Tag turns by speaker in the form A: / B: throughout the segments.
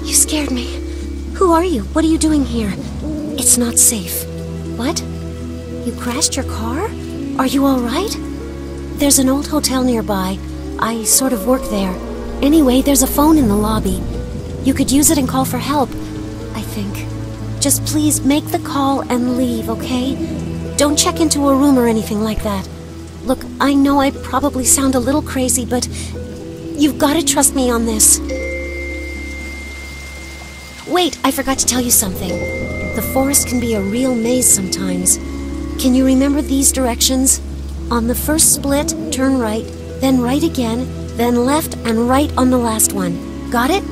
A: You scared me. Who are you? What are you doing here? It's not safe. What? You crashed your car? Are you all right? There's an old hotel nearby. I sort of work there. Anyway, there's a phone in the lobby. You could use it and call for help, I think. Just please make the call and leave, okay? Don't check into a room or anything like that. Look, I know I probably sound a little crazy, but you've got to trust me on this. Wait, I forgot to tell you something. The forest can be a real maze sometimes. Can you remember these directions? On the first split, turn right, then right again, then left and right on the last one. Got it?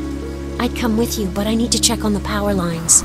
A: I'd come with you, but I need to check on the power lines.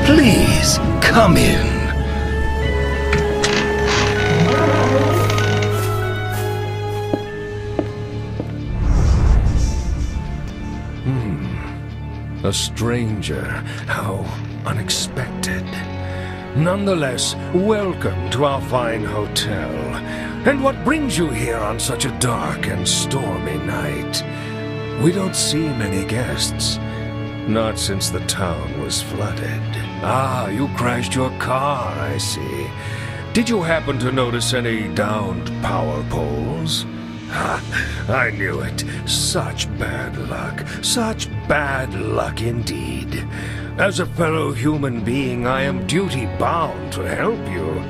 B: Please, come in. A stranger. How unexpected. Nonetheless, welcome to our fine hotel. And what brings you here on such a dark and stormy night? We don't see many guests. Not since the town was flooded. Ah, you crashed your car, I see. Did you happen to notice any downed power poles? Ha! I knew it. Such bad luck. Such bad luck indeed. As a fellow human being, I am duty-bound to help you.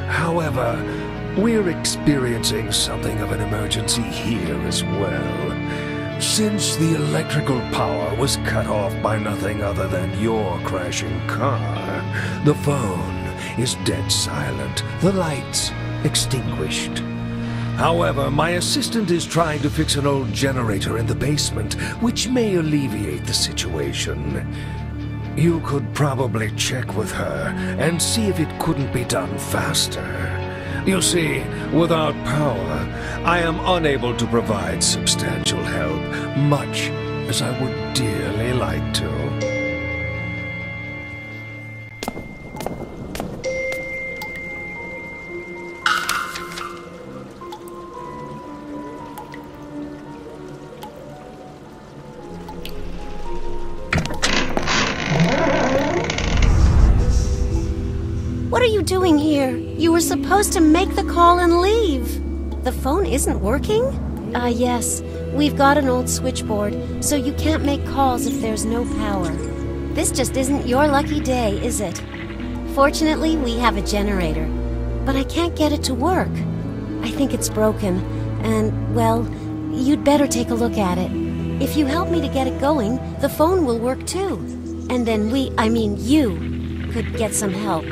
B: However, we're experiencing something of an emergency here as well. Since the electrical power was cut off by nothing other than your crashing car, the phone is dead silent, the lights extinguished. However, my assistant is trying to fix an old generator in the basement, which may alleviate the situation. You could probably check with her and see if it couldn't be done faster. You see, without power, I am unable to provide substantial help, much as I would dearly like to.
A: What are you doing here? You were supposed to make the call and leave. The phone isn't working? Yes. We've got an old switchboard, so you can't make calls if there's no power. This just isn't your lucky day, is it? Fortunately, we have a generator, but I can't get it to work. I think it's broken, and, well, you'd better take a look at it. If you help me to get it going, the phone will work too. And then you, could get some help.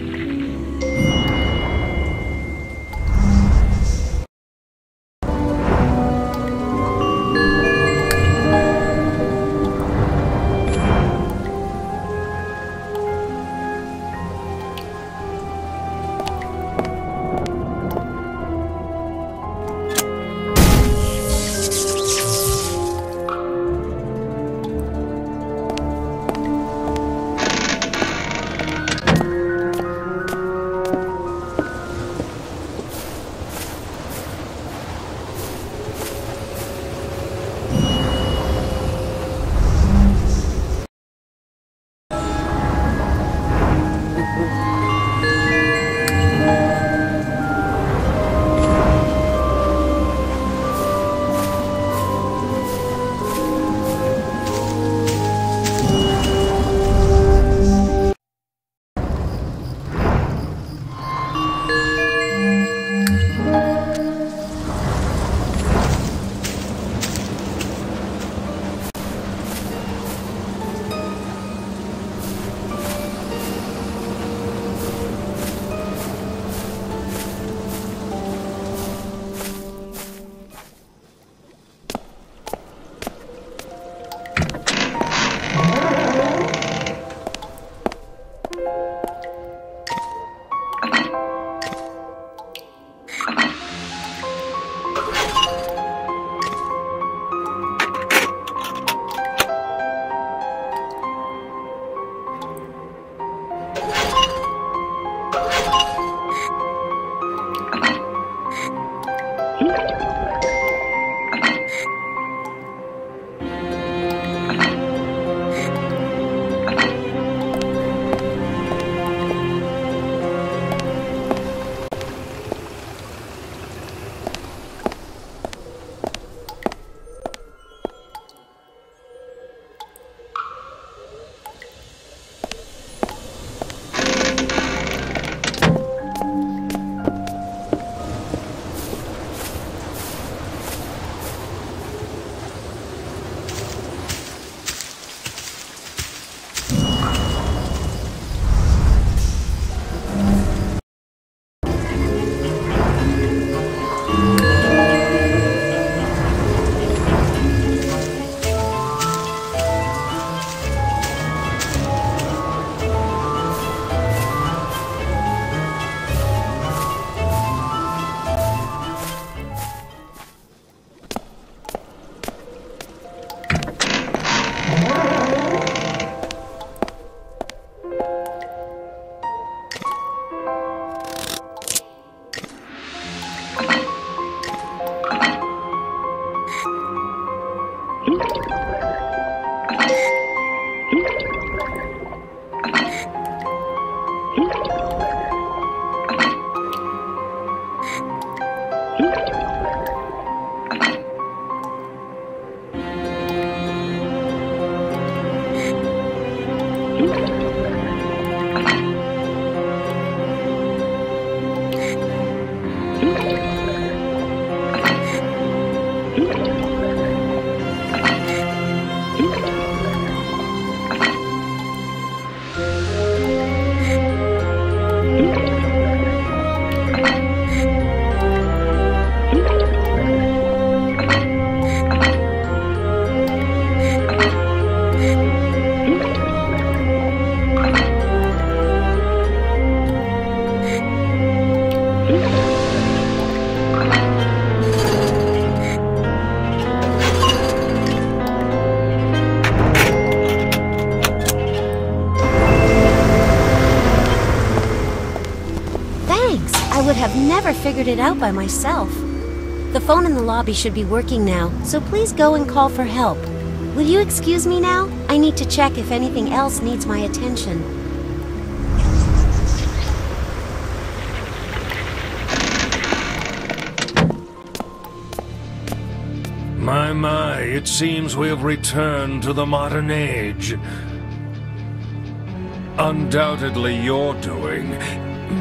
A: Have never figured it out by myself. The phone in the lobby should be working now, so please go and call for help. Will you excuse me now? I need to check if anything else needs my attention.
B: My, it seems we have returned to the modern age. Undoubtedly your doing.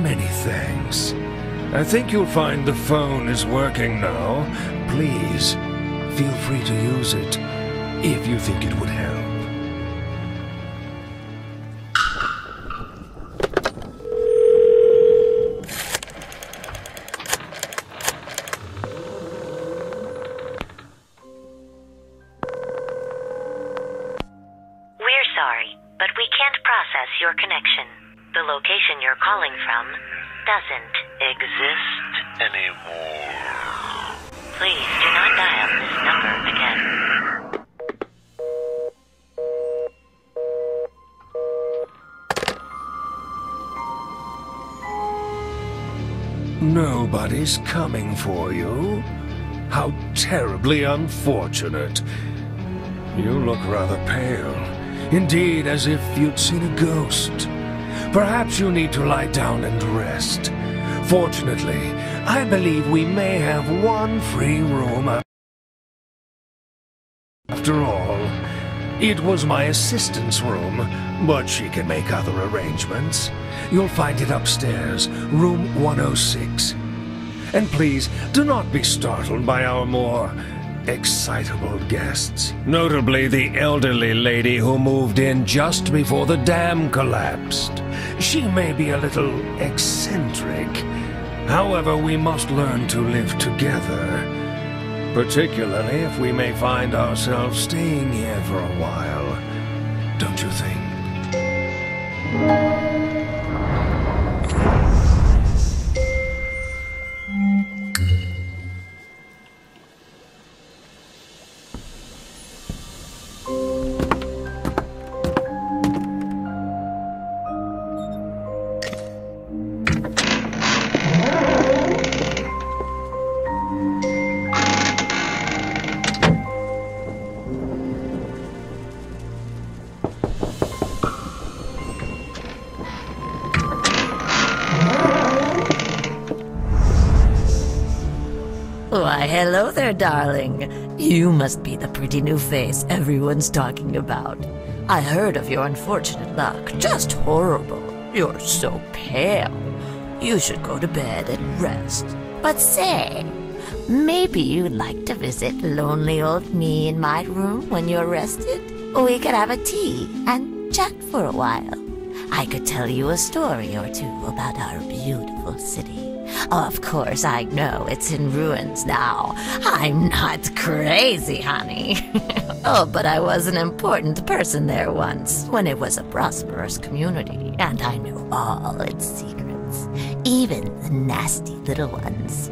B: Many thanks. I think you'll find the phone is working now. Please, feel free to use it if you think it would help.
C: We're sorry, but we can't process your connection. The location you're calling from doesn't exist anymore. Please do not dial this number again.
B: Nobody's coming for you? How terribly unfortunate. You look rather pale. Indeed, as if you'd seen a ghost. Perhaps you need to lie down and rest. Fortunately, I believe we may have one free room after all. It was my assistant's room, but she can make other arrangements. You'll find it upstairs, room 106. And please, do not be startled by our more excitable guests. Notably the elderly lady who moved in just before the dam collapsed. She may be a little eccentric. However, we must learn to live together. Particularly if we may find ourselves staying here for a while. Don't you think?
D: Why, hello there, darling. You must be the pretty new face everyone's talking about. I heard of your unfortunate luck. Just horrible. You're so pale. You should go to bed and rest. But say, maybe you'd like to visit lonely old me in my room when you're rested? We could have a tea and chat for a while. I could tell you a story or two about our beautiful city. Of course, I know it's in ruins now. I'm not crazy, honey. Oh, but I was an important person there once, when it was a prosperous community, and I know all its secrets, even the nasty little ones.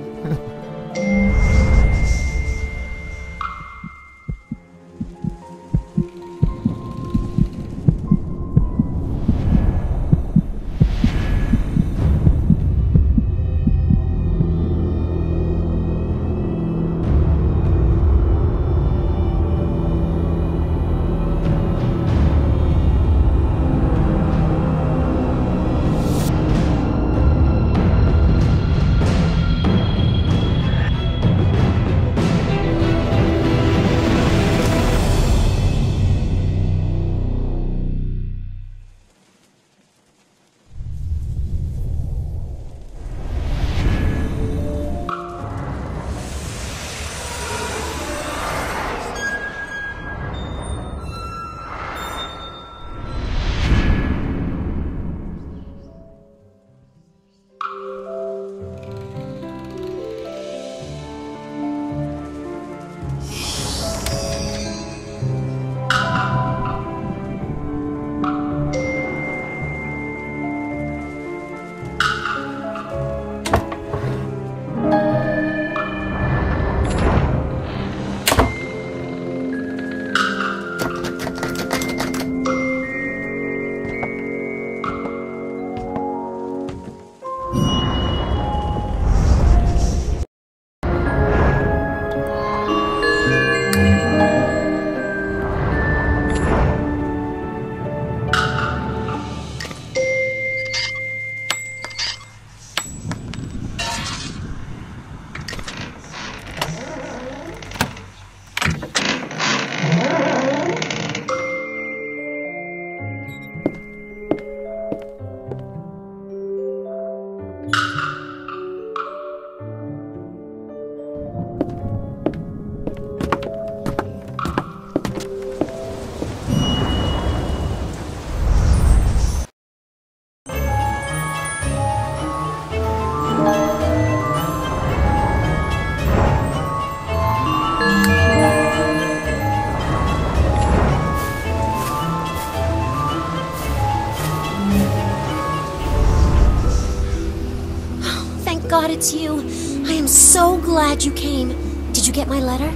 A: God it's you. I am so glad you came. Did you get my letter?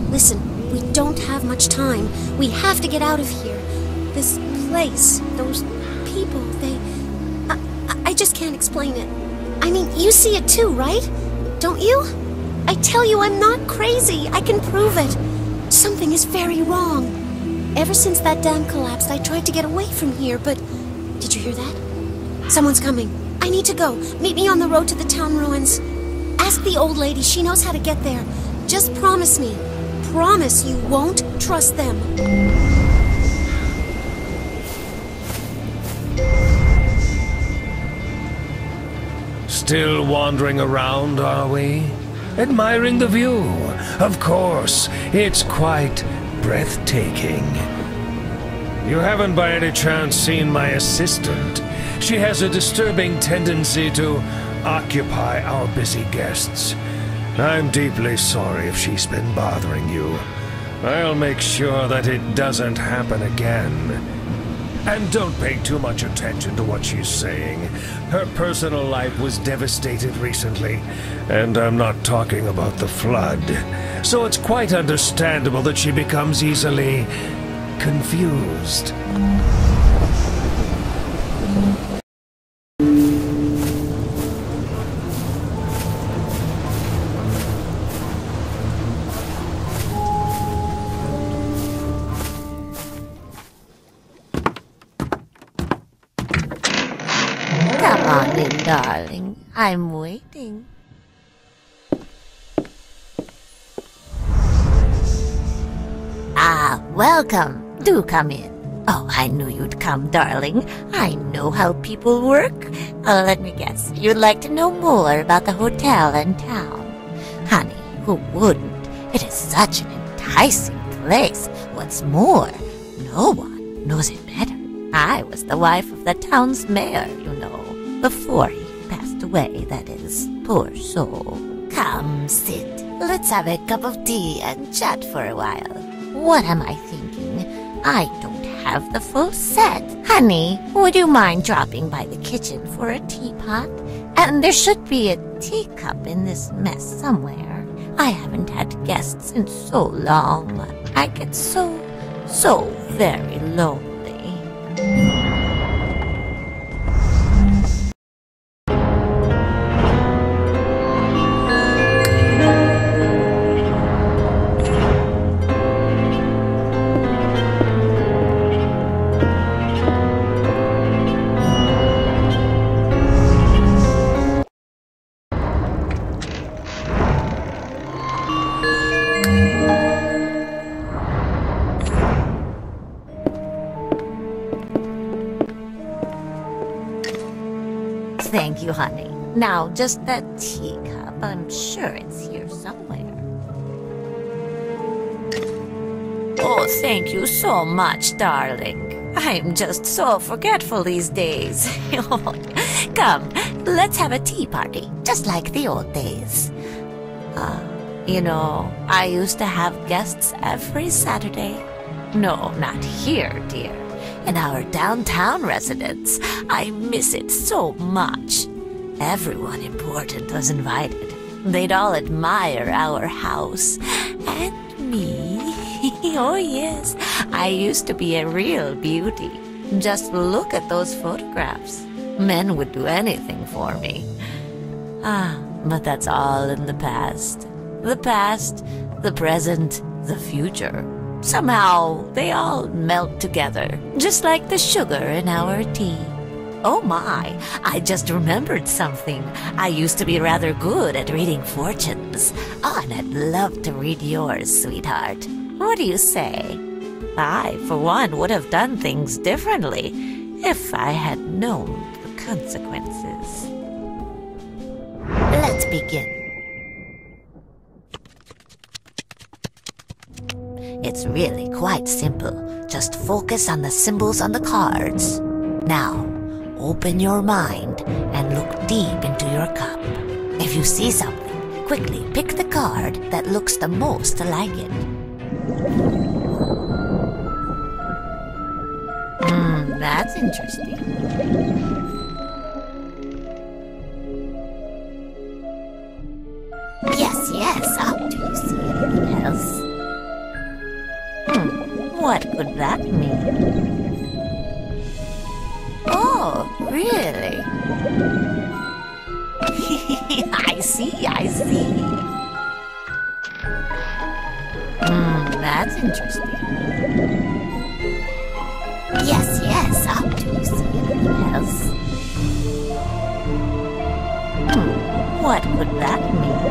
A: Listen, we don't have much time. We have to get out of here. This place, those people, I just can't explain it. I mean, you see it too, right? Don't you? I tell you, I'm not crazy. I can prove it. Something is very wrong. Ever since that dam collapsed, I tried to get away from here, but... Did you hear that? Someone's coming. I need to go. Meet me on the road to the town ruins. Ask the old lady. She knows how to get there. Just promise me. Promise you won't trust them.
B: Still wandering around, are we? Admiring the view. Of course, it's quite breathtaking. You haven't by any chance seen my assistant? She has a disturbing tendency to occupy our busy guests. I'm deeply sorry if she's been bothering you. I'll make sure that it doesn't happen again. And don't pay too much attention to what she's saying. Her personal life was devastated recently, and I'm not talking about the flood. So it's quite understandable that she becomes easily confused.
D: Come on in, darling. I'm waiting. Welcome. Do come in. Oh, I knew you'd come, darling. I know how people work. Let me guess. You'd like to know more about the hotel and town. Honey, who wouldn't? It is such an enticing place. What's more, no one knows it better. I was the wife of the town's mayor, you know, before he passed away, that is. Poor soul. Come, sit. Let's have a cup of tea and chat for a while. What am I thinking? I don't have the full set. Honey, would you mind dropping by the kitchen for a teapot? And there should be a teacup in this mess somewhere. I haven't had guests in so long. I get so very lonely. Thank you, honey. Now, just that teacup. I'm sure it's here somewhere. Oh, thank you so much, darling. I'm just so forgetful these days. Come, let's have a tea party, just like the old days. You know, I used to have guests every Saturday. No, not here, dear. In our downtown residence. I miss it so much. Everyone important was invited. They'd all admire our house. And me. Oh, yes. I used to be a real beauty. Just look at those photographs. Men would do anything for me. But that's all in the past. The past, the present, the future. Somehow, they all melt together, just like the sugar in our tea. Oh my, I just remembered something. I used to be rather good at reading fortunes. Oh, and I'd love to read yours, sweetheart. What do you say? I, for one, would have done things differently if I had known the consequences. Let's begin. It's really quite simple. Just focus on the symbols on the cards. Now, open your mind and look deep into your cup. If you see something, quickly pick the card that looks the most like it. That's interesting. Yes. Do you see anything else? What could that mean? Oh, really? I see. That's interesting. Yes. Do you see anything else? What could that mean?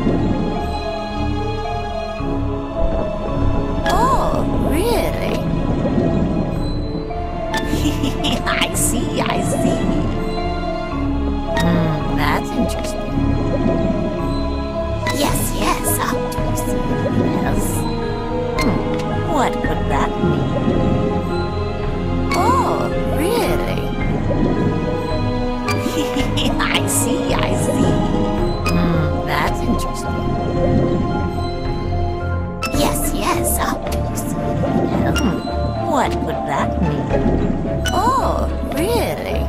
D: Oh, really? I see. That's interesting. Yes. Do you see anything else? What could that mean? Oh, really? I see. That's interesting. Yes. Do you see anything else? What could that mean? Oh, really?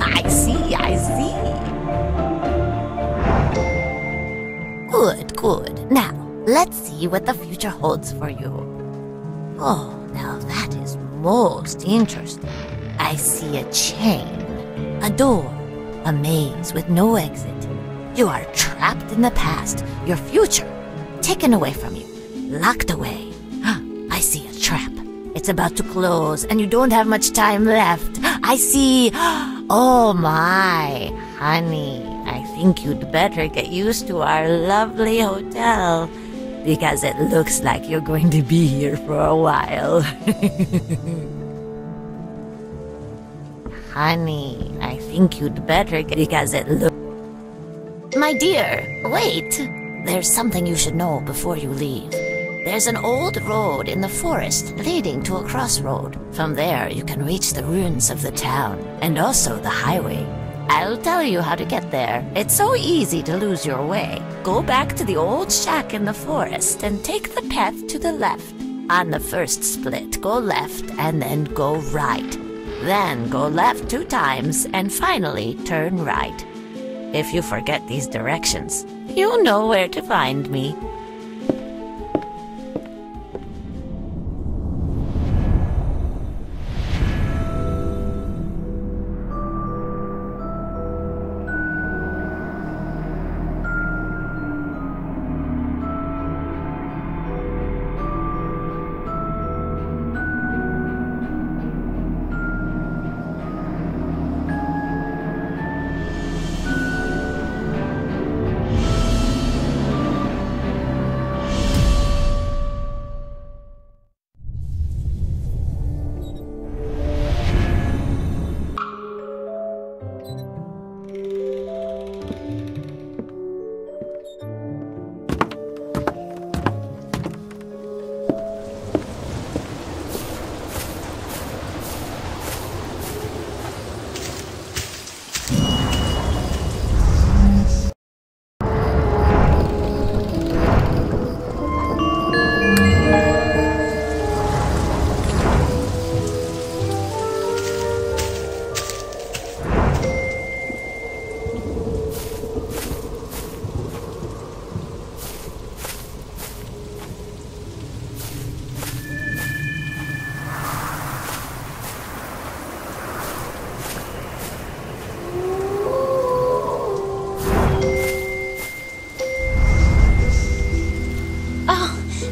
D: I see. Good. Now, let's see what the future holds for you. Oh, now that is most interesting. I see a chain, a door, a maze with no exit. You are trapped in the past, your future taken away from you, locked away. I see a trap. It's about to close and you don't have much time left. I see... Oh my, honey, I think you'd better get used to our lovely hotel. because it looks like you're going to be here for a while. Honey, I think you'd better get, because it looks... My dear, wait! There's something you should know before you leave. There's an old road in the forest leading to a crossroad. From there, you can reach the ruins of the town, and also the highway. I'll tell you how to get there. It's so easy to lose your way. Go back to the old shack in the forest and take the path to the left. On the first split, go left and then go right. Then go left 2 times and finally turn right. If you forget these directions, you know where to find me.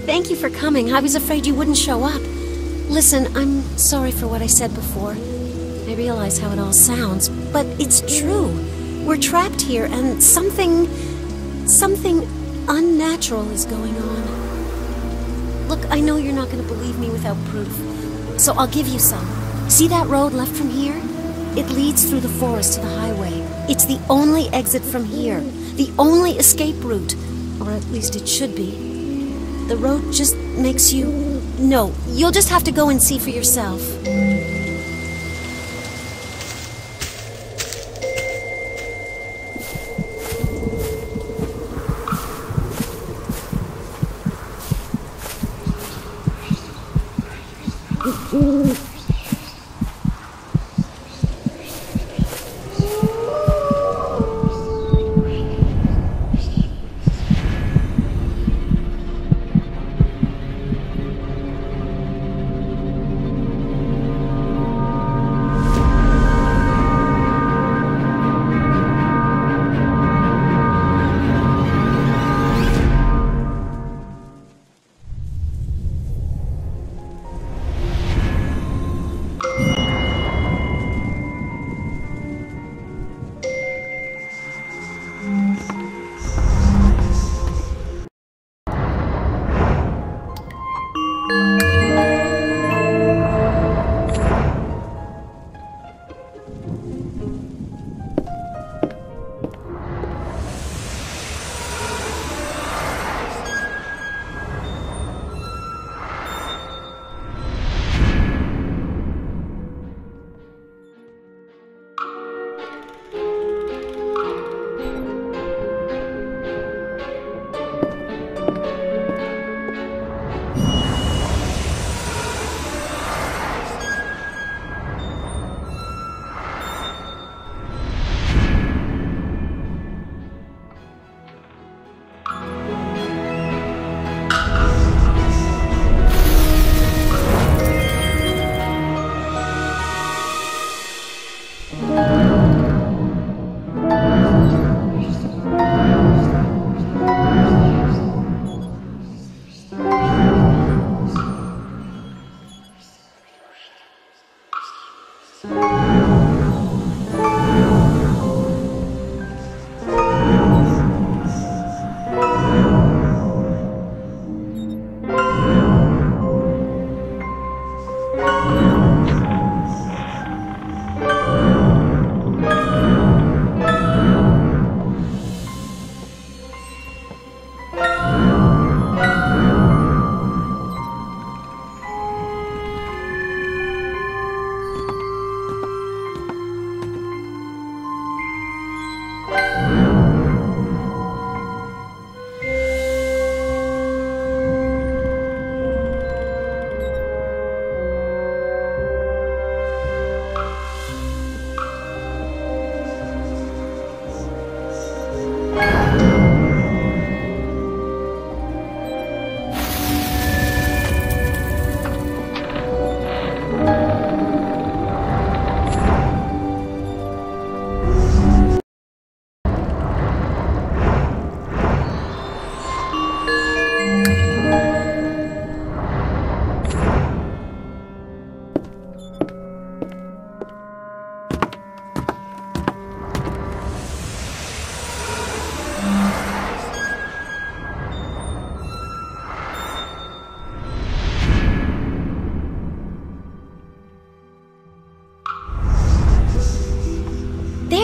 A: Thank you for coming. I was afraid you wouldn't show up. Listen, I'm sorry for what I said before. I realize how it all sounds, but it's true. We're trapped here, and something unnatural is going on. Look, I know you're not going to believe me without proof, so I'll give you some. See that road left from here? It leads through the forest to the highway. It's the only exit from here, the only escape route, or at least it should be. The road just makes you... No, you'll just have to go and see for yourself.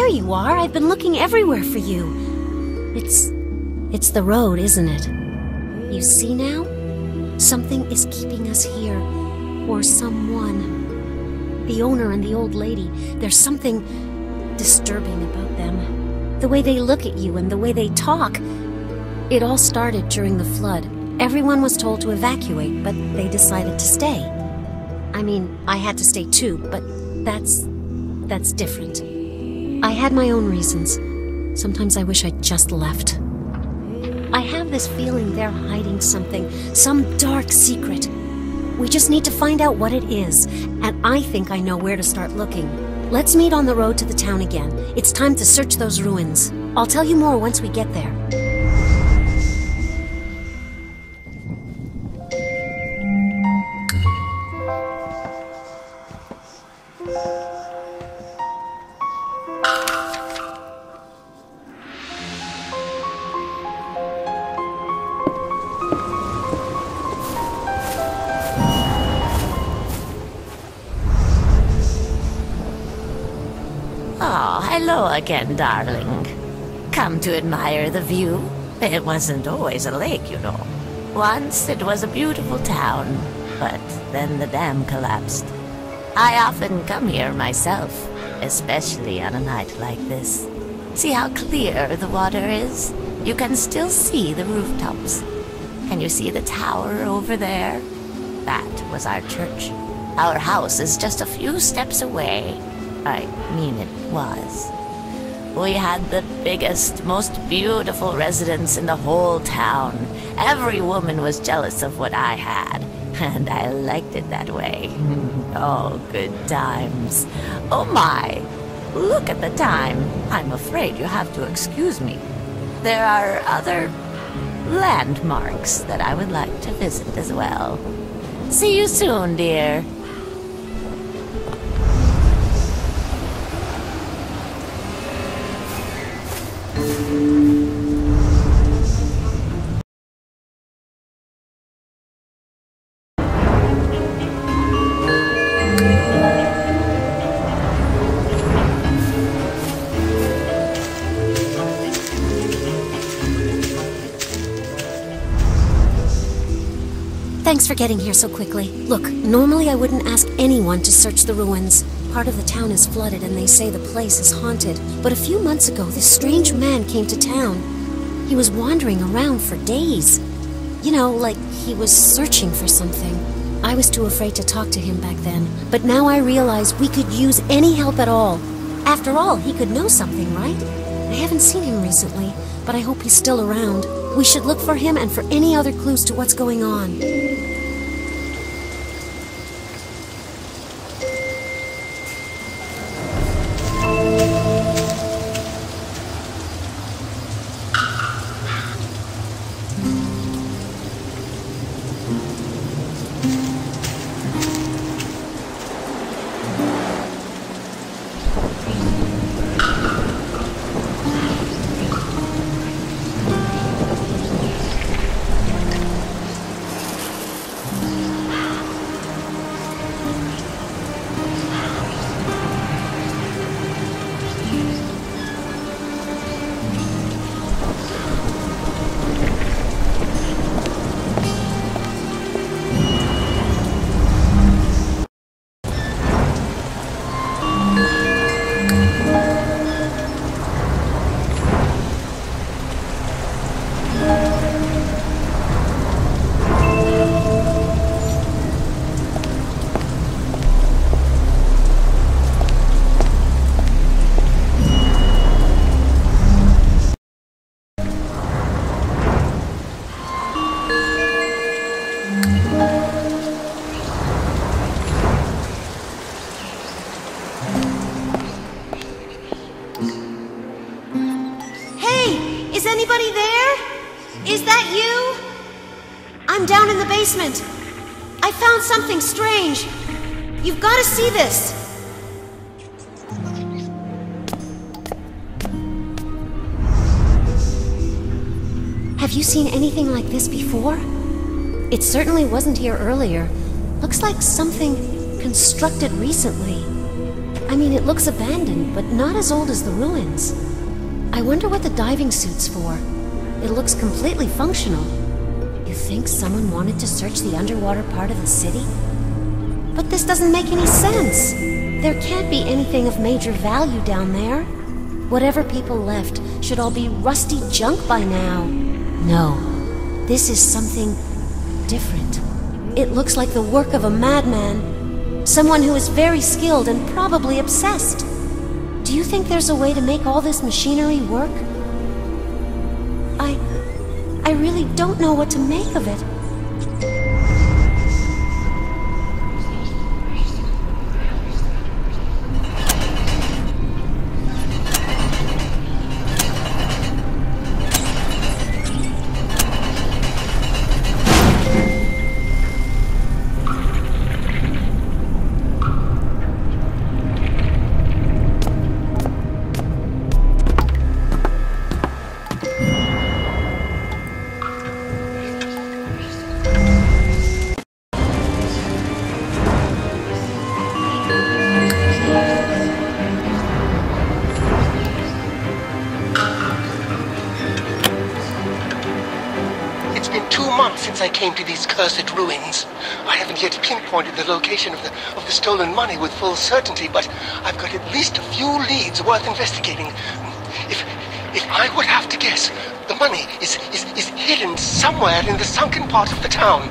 A: there you are. I've been looking everywhere for you. It's the road, isn't it? You see now? Something is keeping us here. Or someone. The owner and the old lady. There's something disturbing about them. The way they look at you and the way they talk. It all started during the flood. Everyone was told to evacuate, but they decided to stay. I mean, I had to stay too, but that's different. I had my own reasons. Sometimes I wish I'd just left. I have this feeling they're hiding something, some dark secret. We just need to find out what it is, and I think I know where to start looking. Let's meet on the road to the town again. It's time to search those ruins. I'll tell you more once we get there.
D: Oh, hello again, darling. Come to admire the view? It wasn't always a lake, you know. Once it was a beautiful town, but then the dam collapsed. I often come here myself, especially on a night like this. See how clear the water is? You can still see the rooftops. Can you see the tower over there? That was our church. Our house is just a few steps away. I mean, it was. We had the biggest, most beautiful residence in the whole town. Every woman was jealous of what I had, and I liked it that way. Oh, good times. Oh my, look at the time. I'm afraid you have to excuse me. There are other landmarks that I would like to visit as well. See you soon, dear.
A: Thanks for getting here so quickly. Look, normally I wouldn't ask anyone to search the ruins. Part of the town is flooded and they say the place is haunted. But a few months ago, this strange man came to town. He was wandering around for days. You know, like he was searching for something. I was too afraid to talk to him back then. But now I realize we could use any help at all. After all, he could know something, right? I haven't seen him recently, but I hope he's still around. We should look for him and for any other clues to what's going on.
E: Is anybody there? Is that you? I'm down in the basement. I found something strange. You've got to see this.
A: Have you seen anything like this before? It certainly wasn't here earlier. Looks like something constructed recently. I mean, it looks abandoned, but not as old as the ruins. I wonder what the diving suit's for. It looks completely functional. You think someone wanted to search the underwater part of the city? But this doesn't make any sense. There can't be anything of major value down there. Whatever people left should all be rusty junk by now. No, this is something different. It looks like the work of a madman. Someone who is very skilled and probably obsessed. Do you think there's a way to make all this machinery work? I really don't know what to make of it.
F: Since I came to these cursed ruins, I haven't yet pinpointed the location of the stolen money with full certainty, but I've got at least a few leads worth investigating. If I would have to guess, the money is hidden somewhere in the sunken part of the town.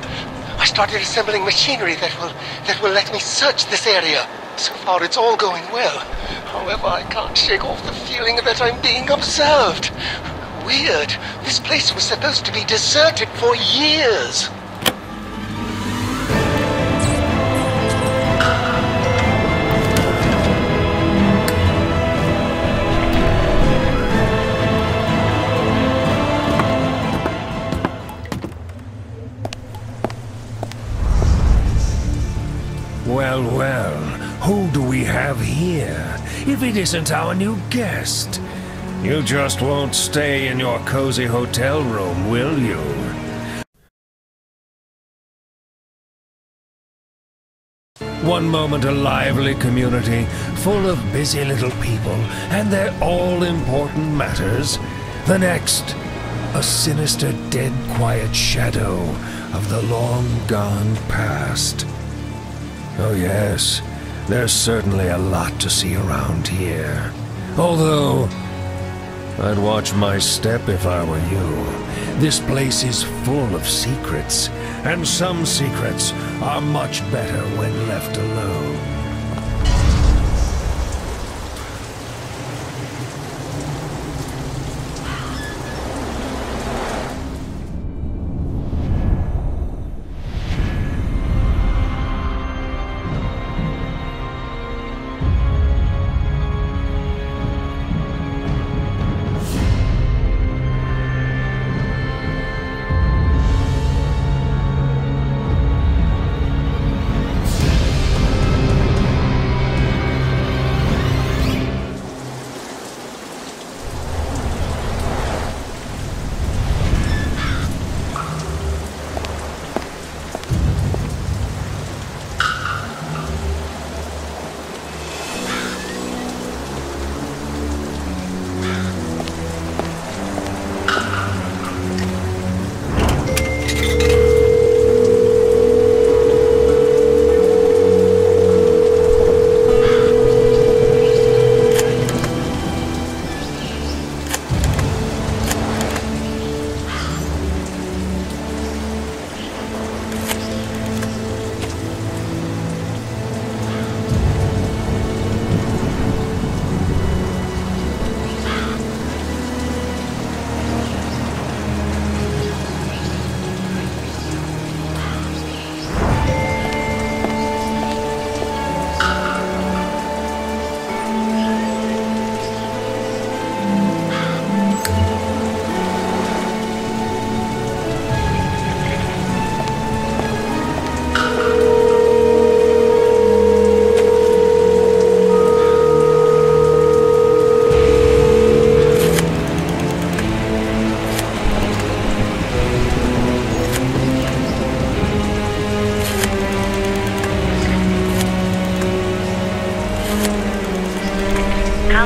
F: I started assembling machinery that will let me search this area. So far, it's all going well. However, I can't shake off the feeling that I'm being observed. Weird. This place was supposed to be deserted for years.
B: Well, who do we have here, if it isn't our new guest? You just won't stay in your cozy hotel room, will you? One moment a lively community, full of busy little people, and their all-important matters. The next, a sinister, dead quiet shadow of the long-gone past. Oh yes, there's certainly a lot to see around here. Although, I'd watch my step if I were you. This place is full of secrets, and some secrets are much better when left alone.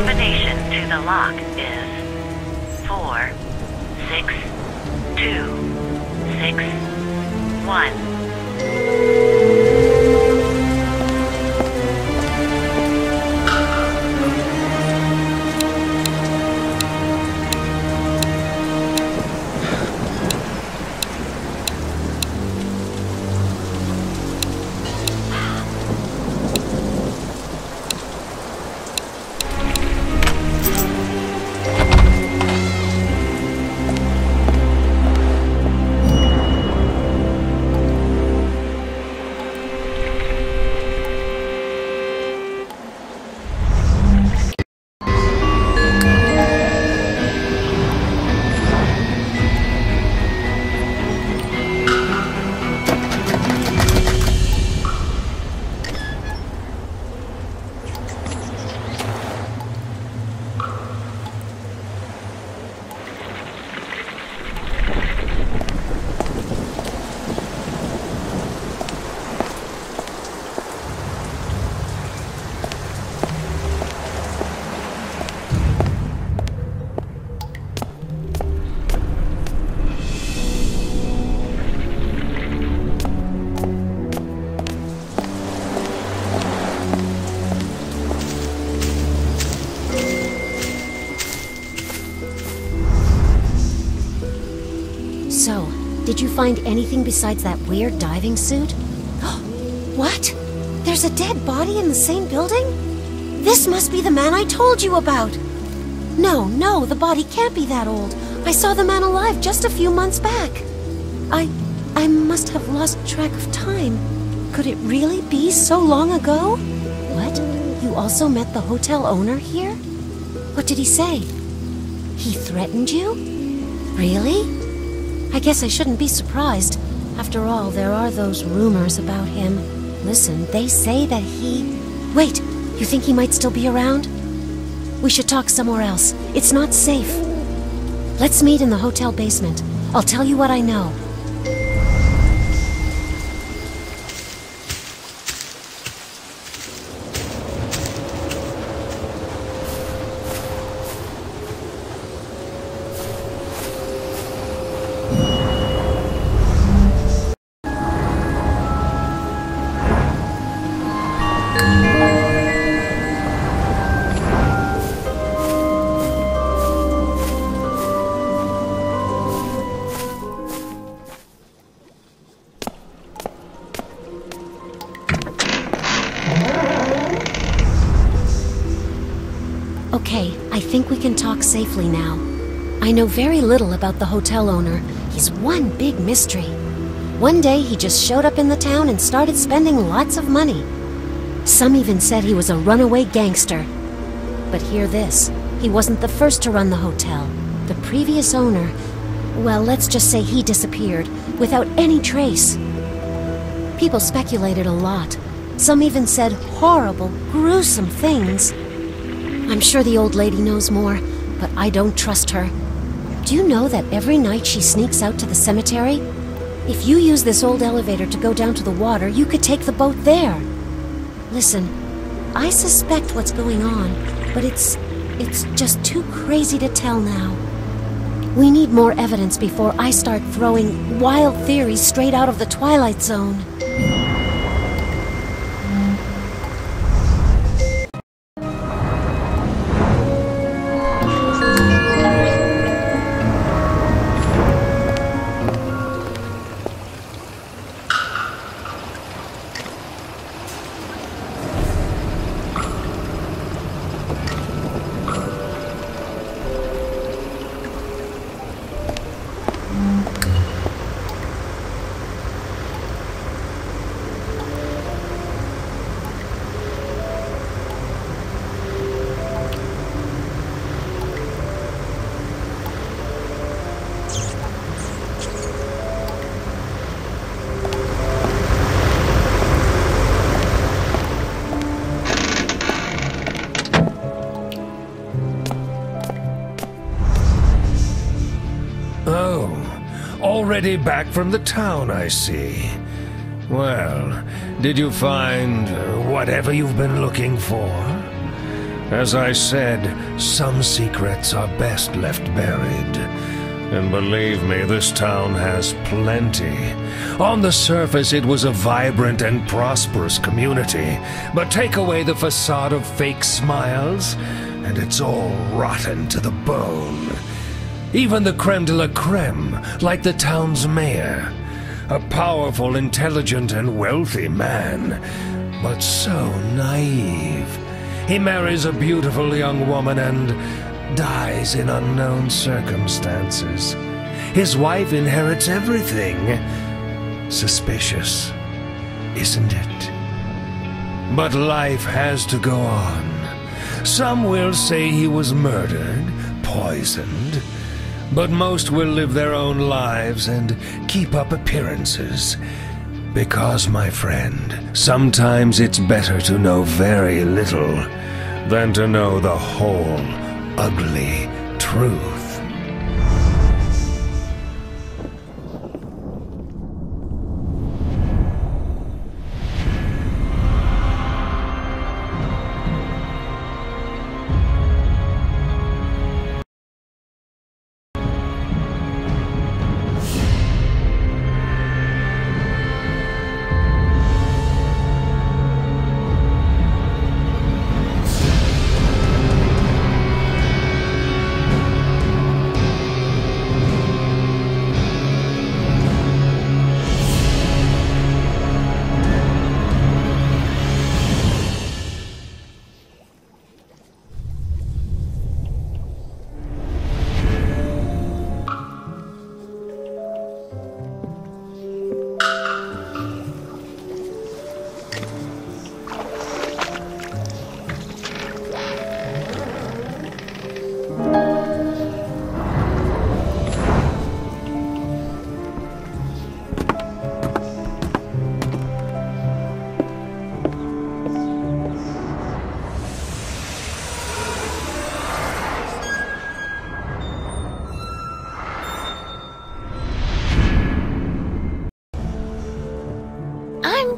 C: combination to the lock is 4, 6, 2, 6, 1.
A: So, did you find anything besides that weird diving suit? What? There's a dead body in the same building? This must be the man I told you about! No, the body can't be that old. I saw the man alive just a few months back. I must have lost track of time. Could it really be so long ago? What? You also met the hotel owner here? What did he say? He threatened you? Really? I guess I shouldn't be surprised. After all, there are those rumors about him. Listen, they say that he... Wait, you think he might still be around? We should talk somewhere else. It's not safe. Let's meet in the hotel basement. I'll tell you what I know. Okay, I think we can talk safely now. I know very little about the hotel owner. He's one big mystery. One day he just showed up in the town and started spending lots of money. Some even said he was a runaway gangster. But hear this, he wasn't the first to run the hotel. The previous owner, well, let's just say he disappeared, without any trace. People speculated a lot. Some even said horrible, gruesome things. I'm sure the old lady knows more, but I don't trust her. Do you know that every night she sneaks out to the cemetery? If you use this old elevator to go down to the water, you could take the boat there. Listen, I suspect what's going on, but it's just too crazy to tell now. We need more evidence before I start throwing wild theories straight out of the Twilight Zone.
B: Already back from the town, I see. Well, did you find whatever you've been looking for? As I said, some secrets are best left buried. And believe me, this town has plenty. On the surface, it was a vibrant and prosperous community. But take away the facade of fake smiles, and it's all rotten to the bone. Even the creme de la creme, like the town's mayor. A powerful, intelligent, and wealthy man, but so naive. He marries a beautiful young woman and dies in unknown circumstances. His wife inherits everything. Suspicious, isn't it? But life has to go on. Some will say he was murdered, poisoned, but most will live their own lives and keep up appearances. Because, my friend, sometimes it's better to know very little than to know the whole ugly truth.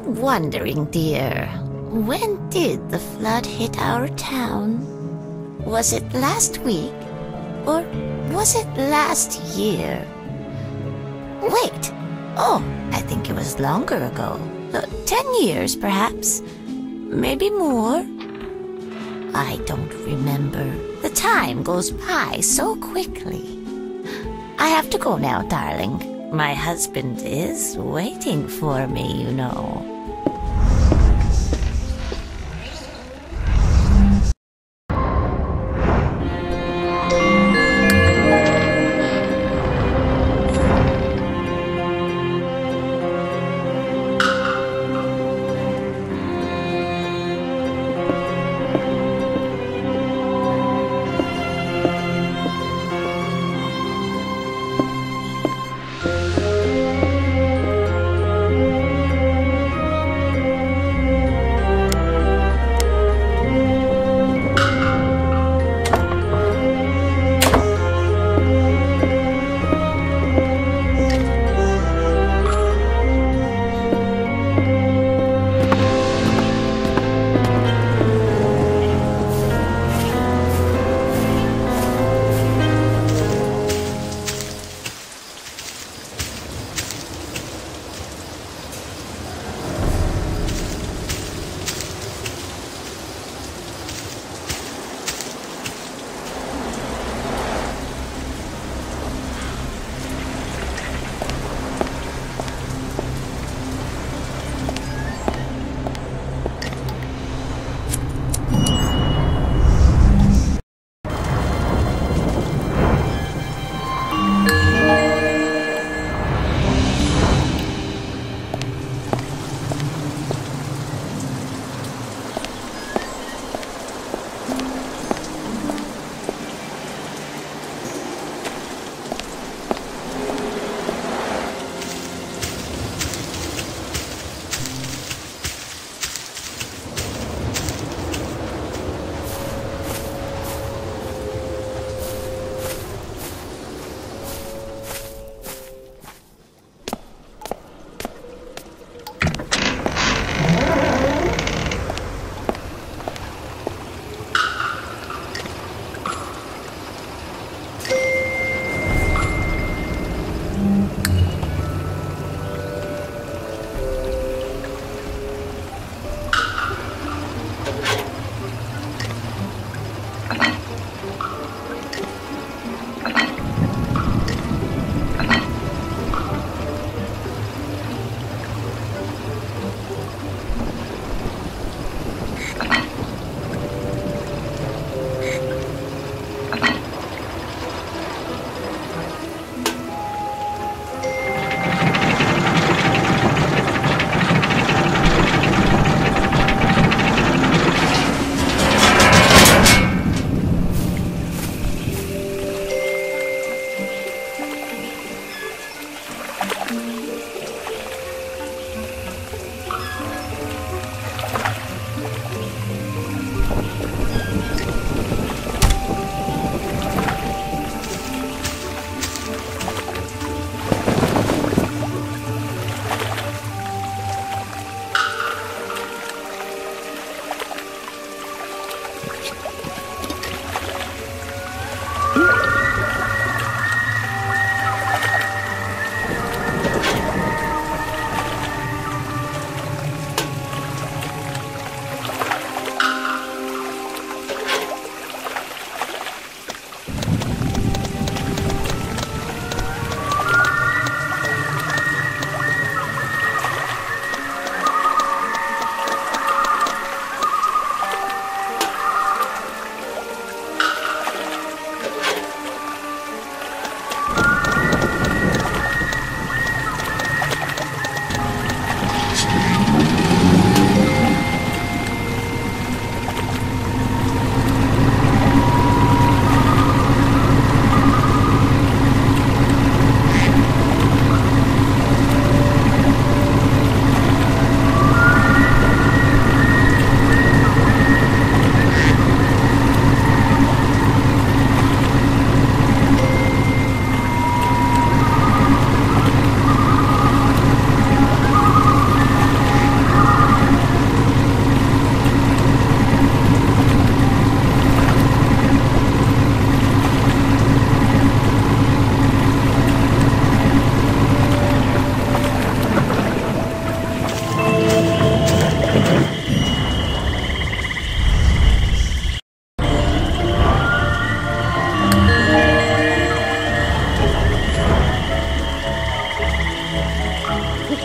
D: Wondering, dear, when did the flood hit our town? Was it last week? Or was it last year? Wait! Oh, I think it was longer ago. 10 years, perhaps? Maybe more? I don't remember. The time goes by so quickly. I have to go now, darling. My husband is waiting for me, you know.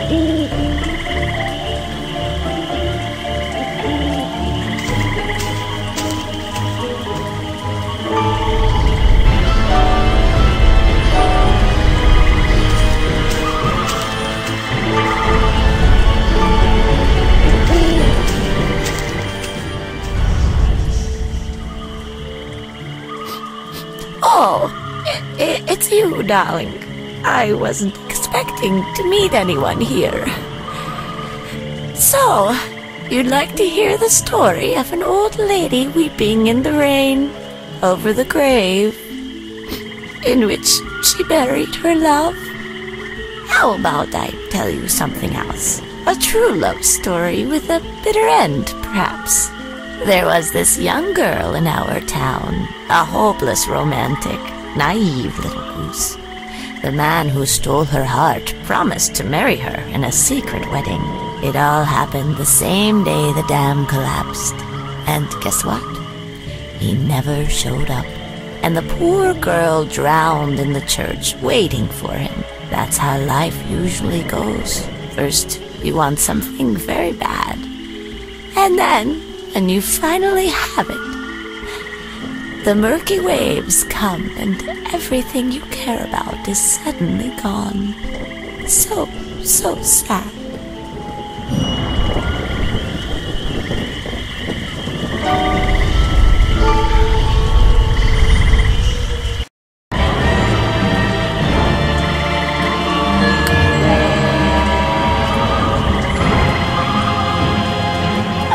D: Oh, it's you, darling. I wasn't expecting to meet anyone here. So, you'd like to hear the story of an old lady weeping in the rain over the grave in which she buried her love? How about I tell you something else? A true love story with a bitter end, perhaps. There was this young girl in our town, a hopeless romantic, naive little goose. The man who stole her heart promised to marry her in a secret wedding. It all happened the same day the dam collapsed. And guess what? He never showed up. And the poor girl drowned in the church waiting for him. That's how life usually goes. First, you want something very bad. And then, when you finally have it, the murky waves come and everything you care about is suddenly gone. So sad.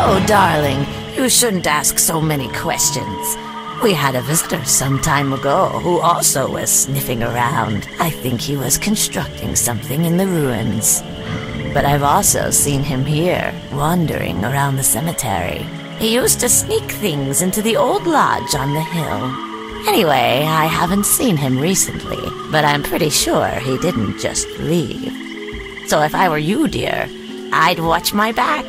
D: Oh, darling, you shouldn't ask so many questions. We had a visitor some time ago who also was sniffing around. I think he was constructing something in the ruins. But I've also seen him here, wandering around the cemetery. He used to sneak things into the old lodge on the hill. Anyway, I haven't seen him recently, but I'm pretty sure he didn't just leave. So if I were you, dear, I'd watch my back.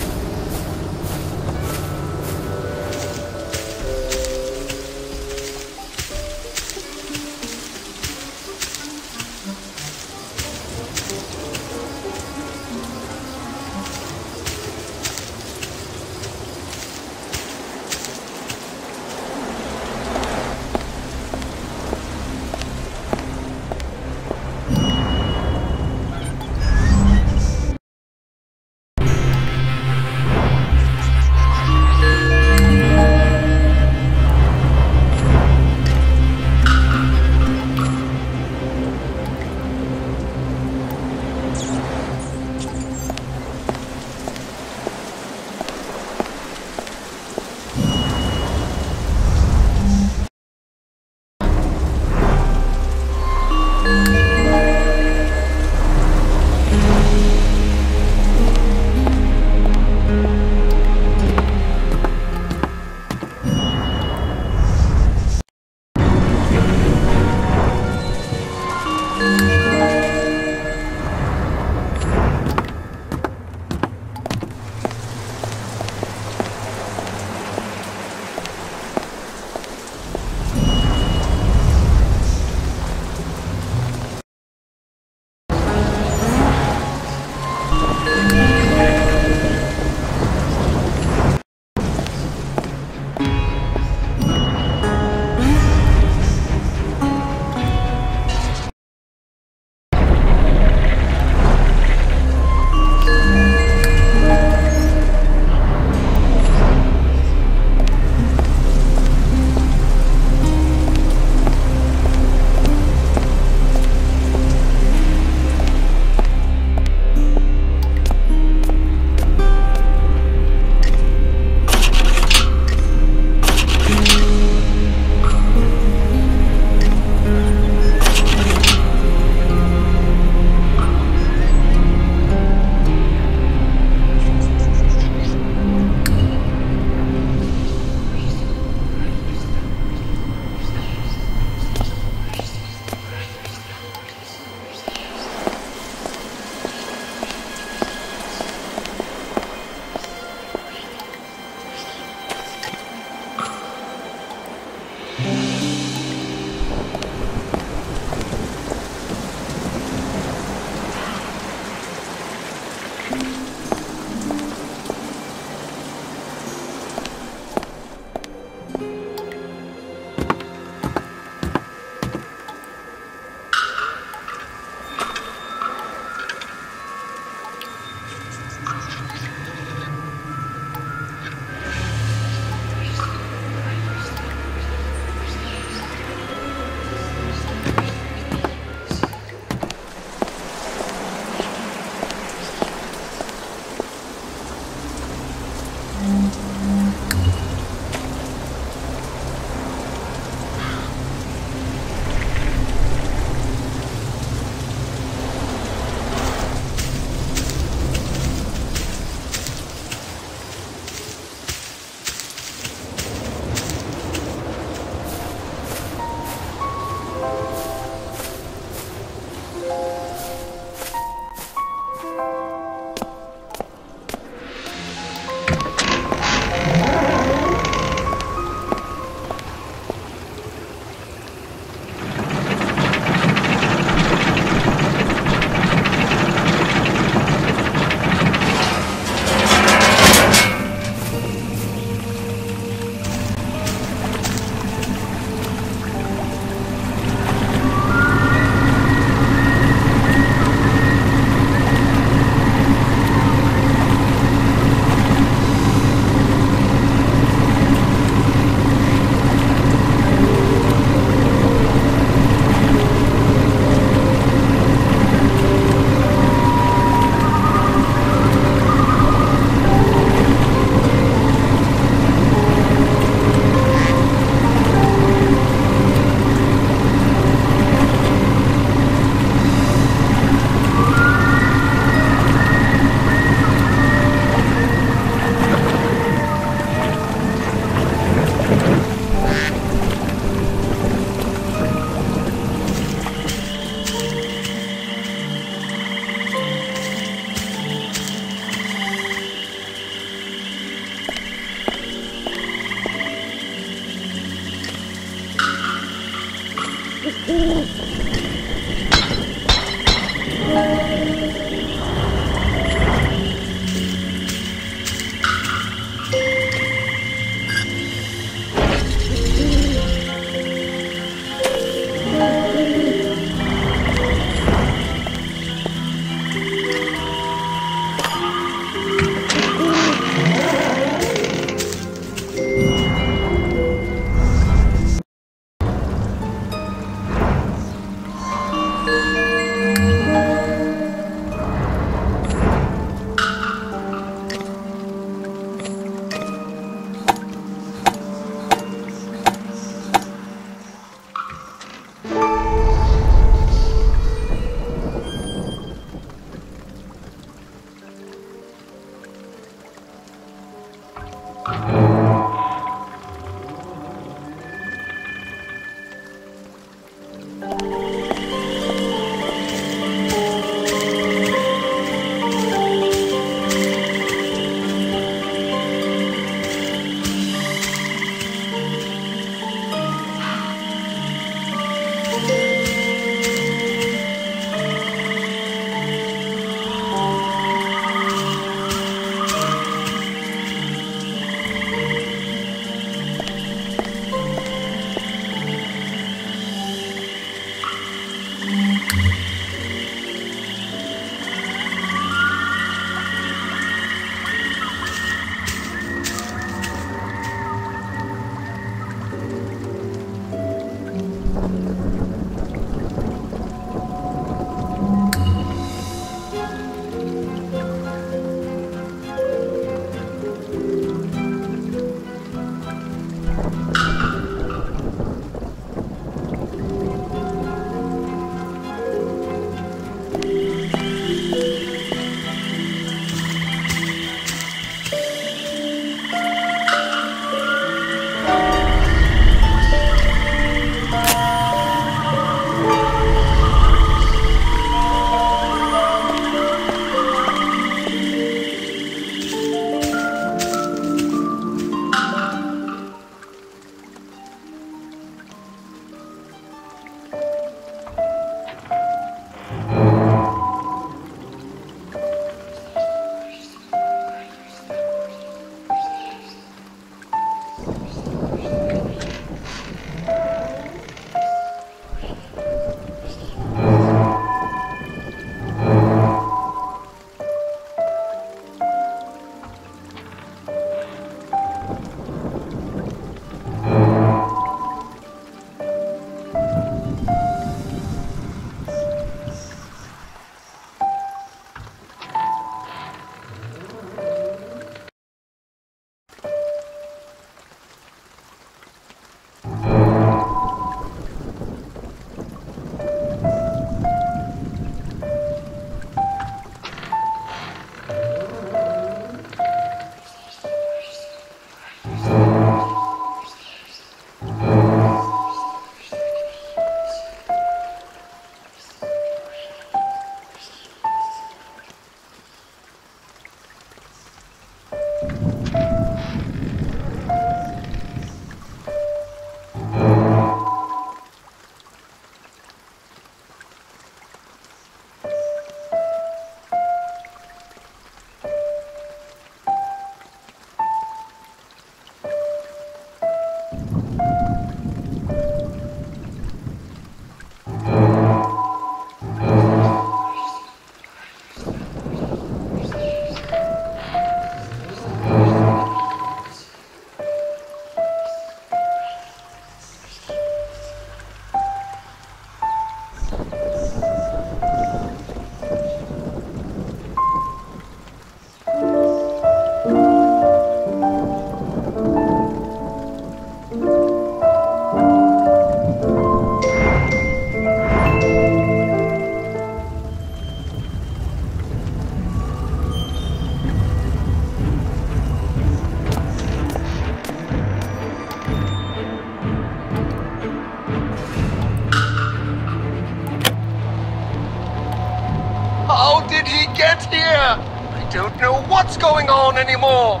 F: get here? I don't know what's going on anymore.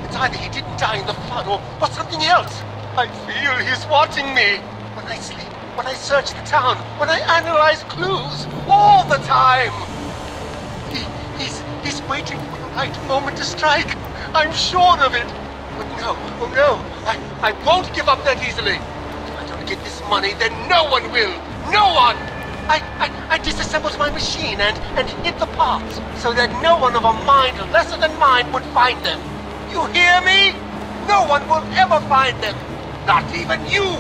F: It's either he didn't die in the flood or something else. I feel he's watching me. When I sleep, when I search the town, when I analyze clues, all the time. He's waiting for the right moment to strike. I'm sure of it. But no, oh no, I won't give up that easily. If I don't get this money, then no one will. No one! I disassembled my machine and hid the parts so that no one of a mind lesser than mine would find them. You hear me? No one will ever find them. Not even you!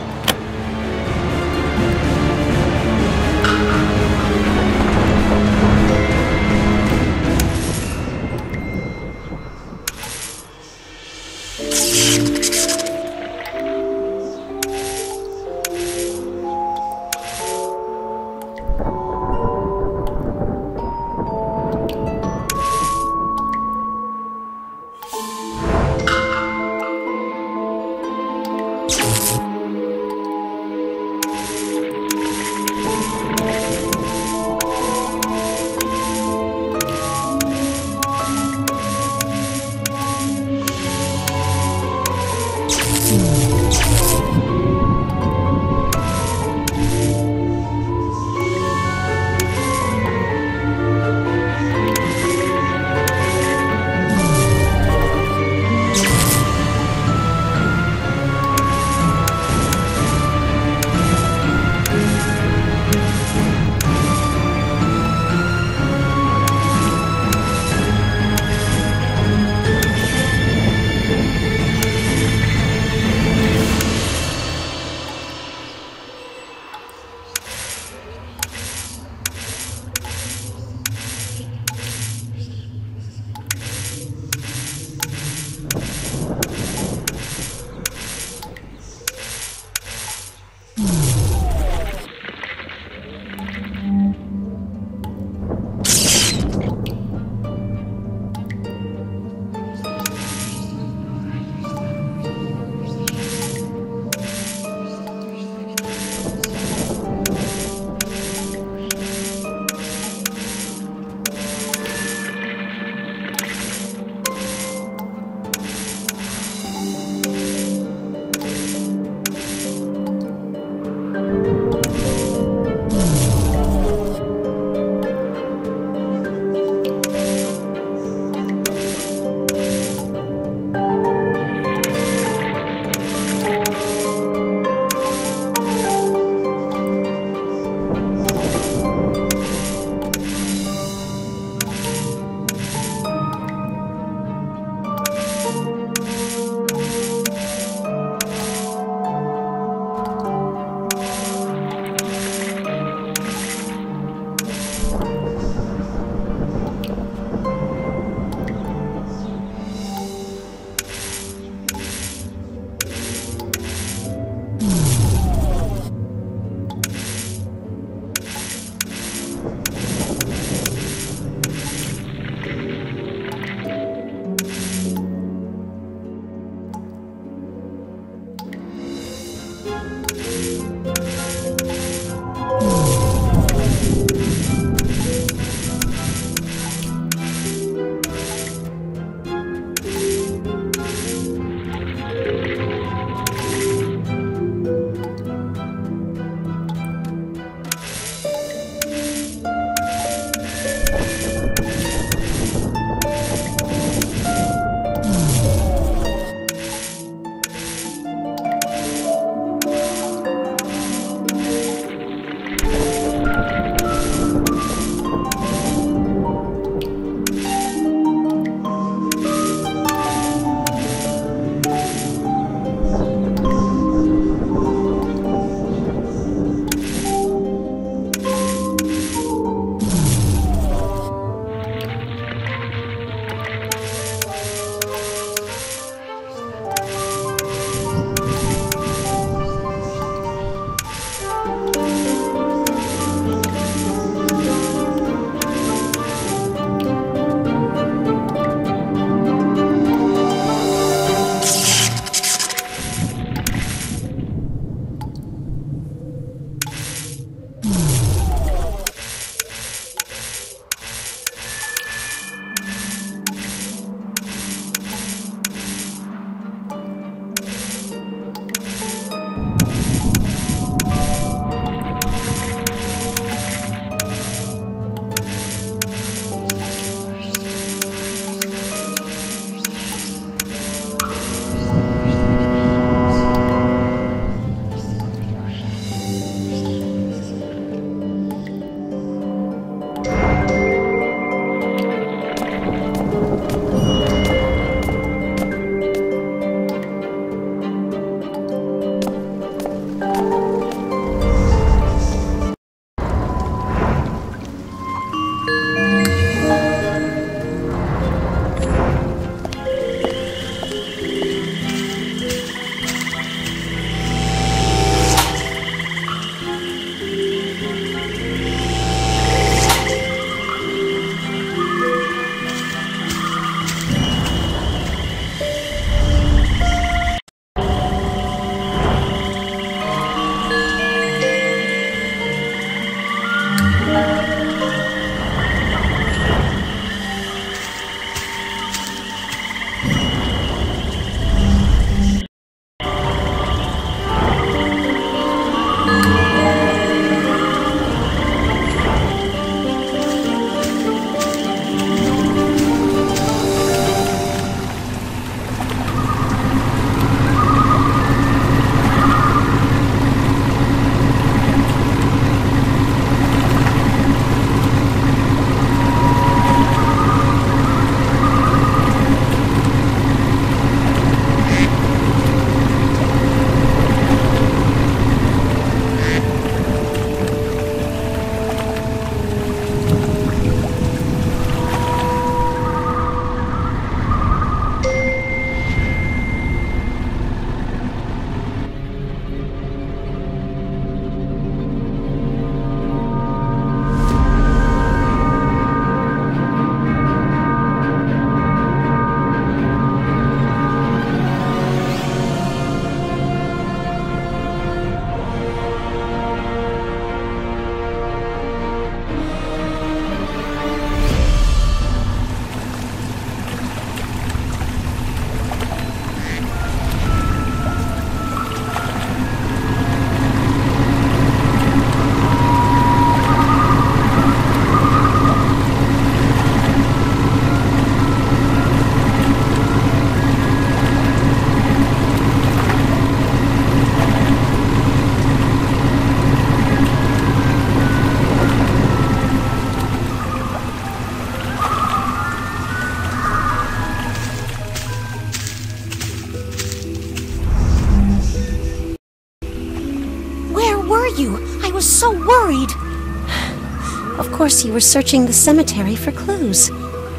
A: Of course, you were searching the cemetery for clues.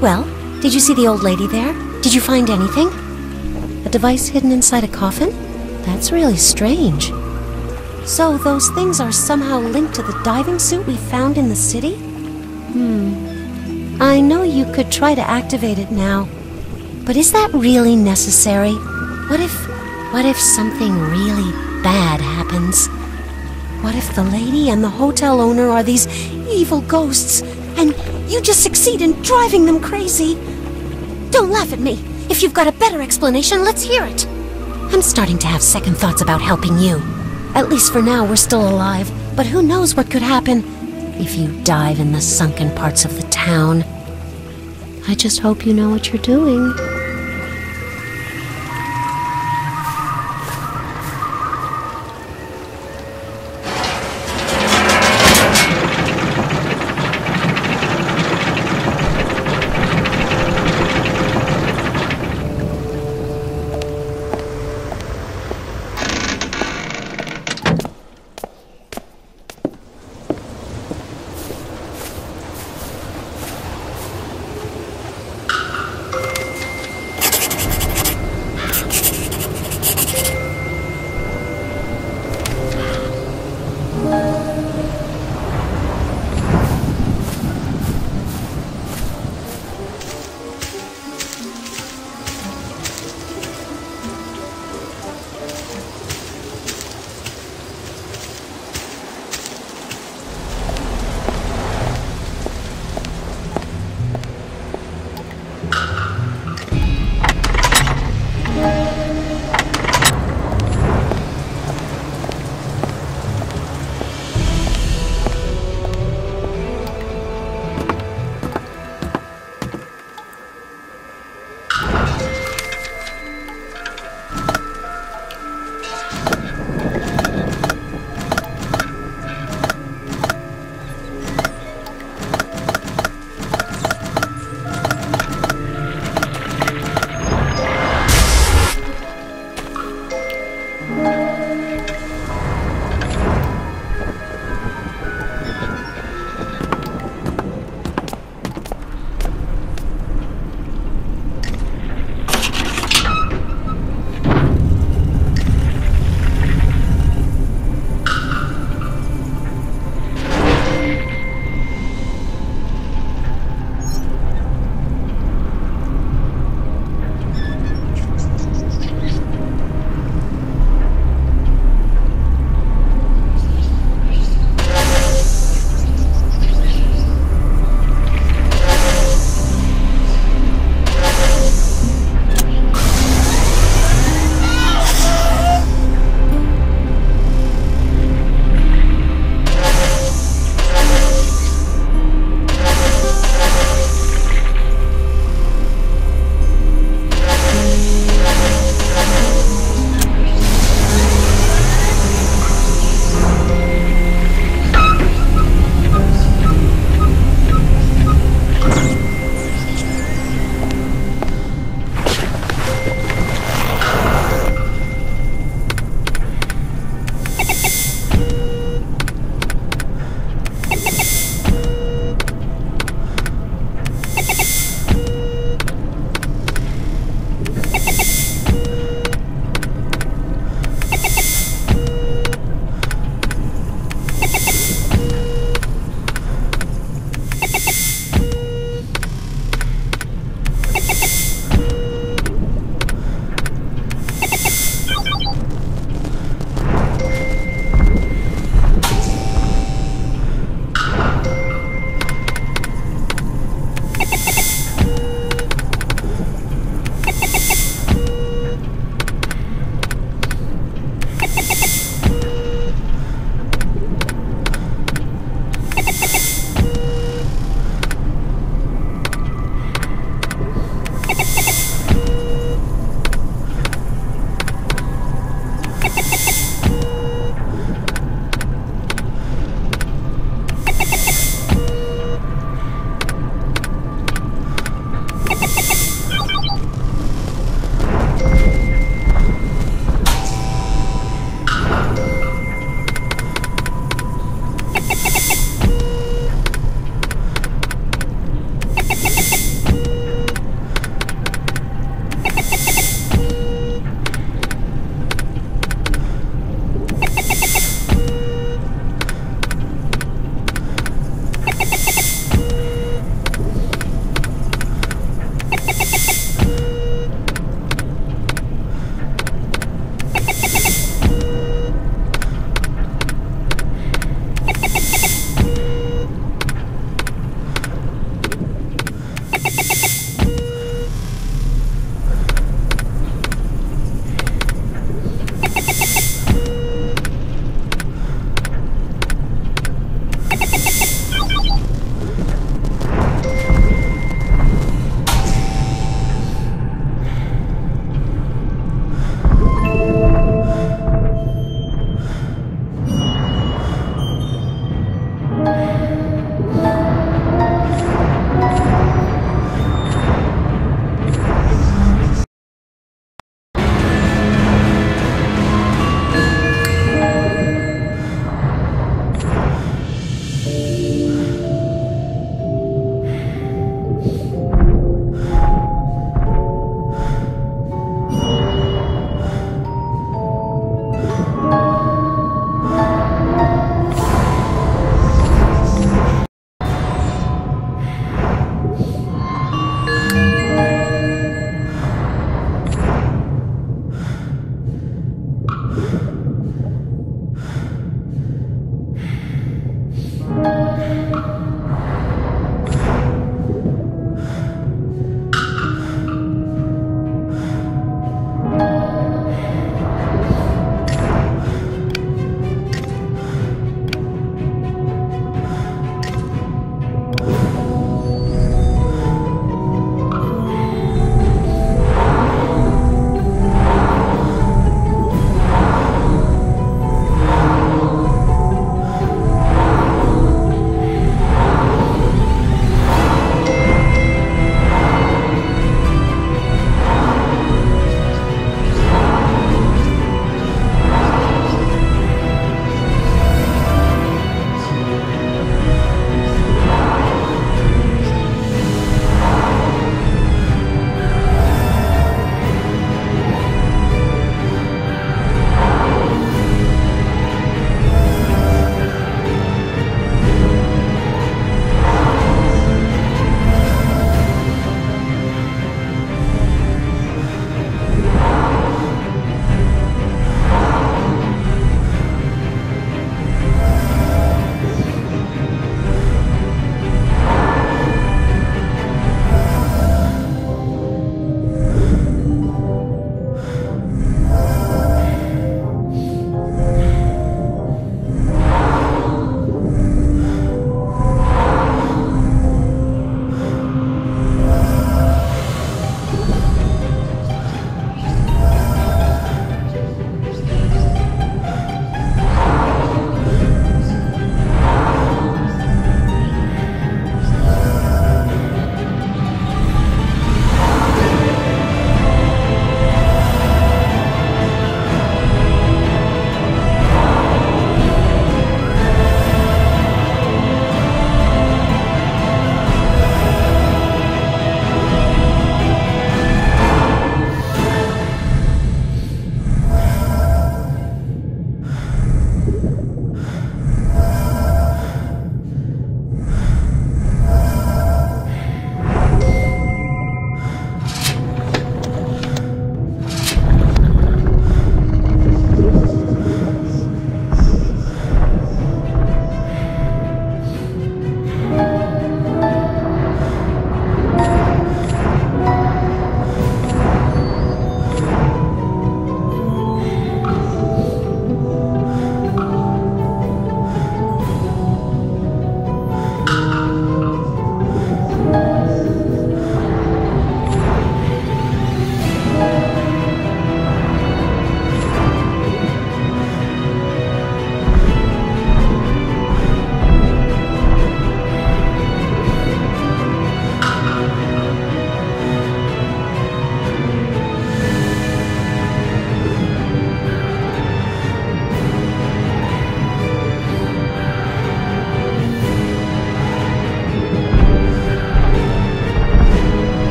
A: Well, did you see the old lady there? Did you find anything? A device hidden inside a coffin? That's really strange. So those things are somehow linked to the diving suit we found in the city? I know you could try to activate it now, but is that really necessary? What if something really bad happens? What if the lady and the hotel owner are these evil ghosts, and you just succeed in driving them crazy? Don't laugh at me. If you've got a better explanation, let's hear it. I'm starting to have second thoughts about helping you. At least for now, we're still alive, but who knows what could happen if you dive in the sunken parts of the town. I just hope you know what you're doing.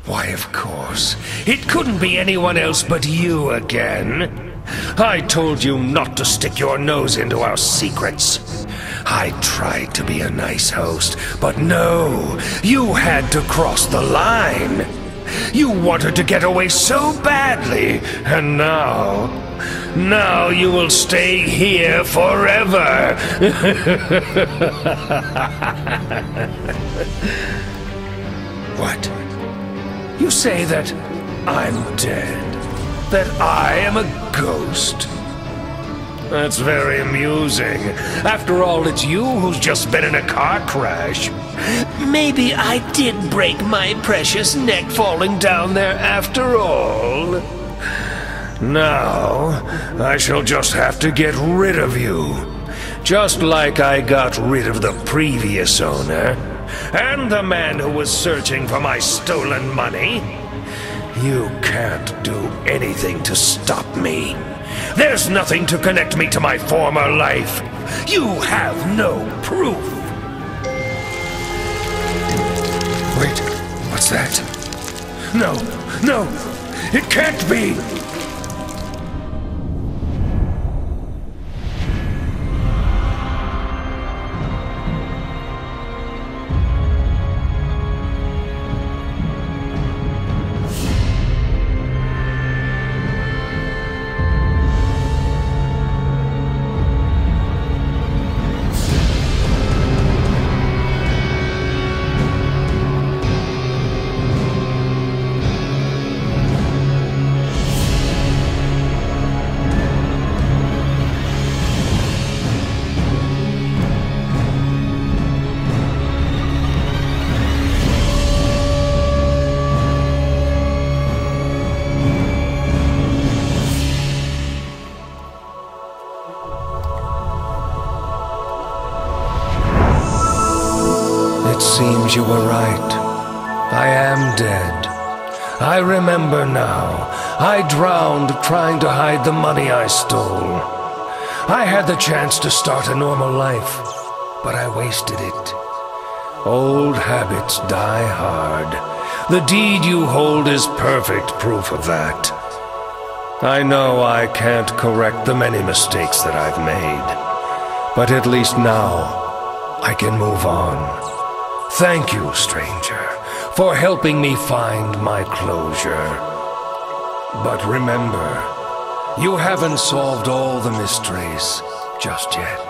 B: Why, of course. It couldn't be anyone else but you again. I told you not to stick your nose into our secrets. I tried to be a nice host, but no, you had to cross the line. You wanted to get away so badly, and now you will stay here forever. What? You say that I'm dead? That I am a ghost? That's very amusing. After all, it's you who's just been in a car crash. Maybe I did break my precious neck falling down there after all. Now, I shall just have to get rid of you. Just like I got rid of the previous owner, and the man who was searching for my stolen money. You can't do anything to stop me. There's nothing to connect me to my former life. You have no proof. Wait, what's that? No, it can't be! It seems you were right. I am dead. I remember now. I drowned trying to hide the money I stole. I had the chance to start a normal life, but I wasted it. Old habits die hard. The deed you hold is perfect proof of that. I know I can't correct the many mistakes that I've made, but at least now I can move on. Thank you, stranger, for helping me find my closure. But remember, you haven't solved all the mysteries just yet.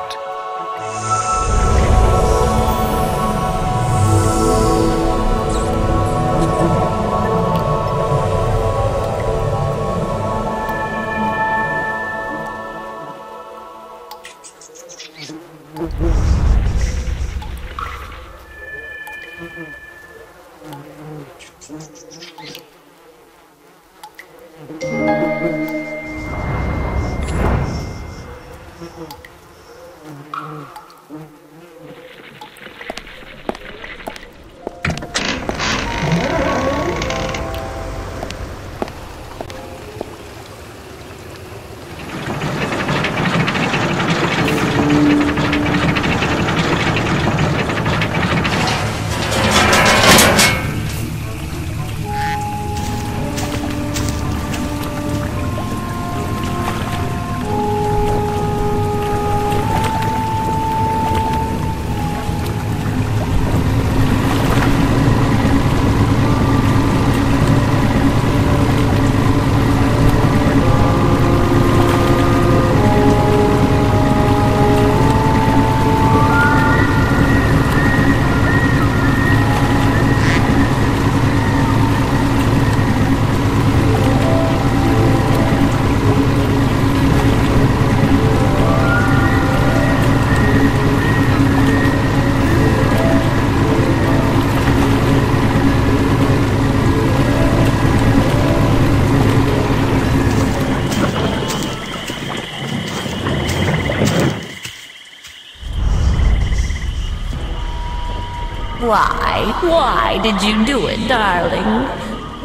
D: Why did you do it, darling?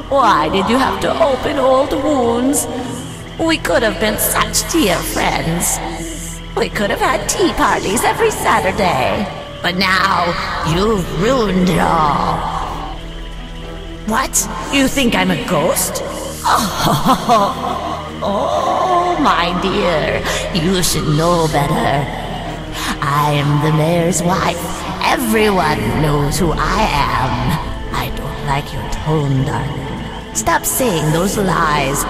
D: Why did you have to open old wounds? We could have been such dear friends. We could have had tea parties every Saturday. But now, you've ruined it all. What? You think I'm a ghost? Oh, my dear, you should know better. I am the mayor's wife. Everyone knows who I am. I don't like your tone, darling. Stop saying those lies.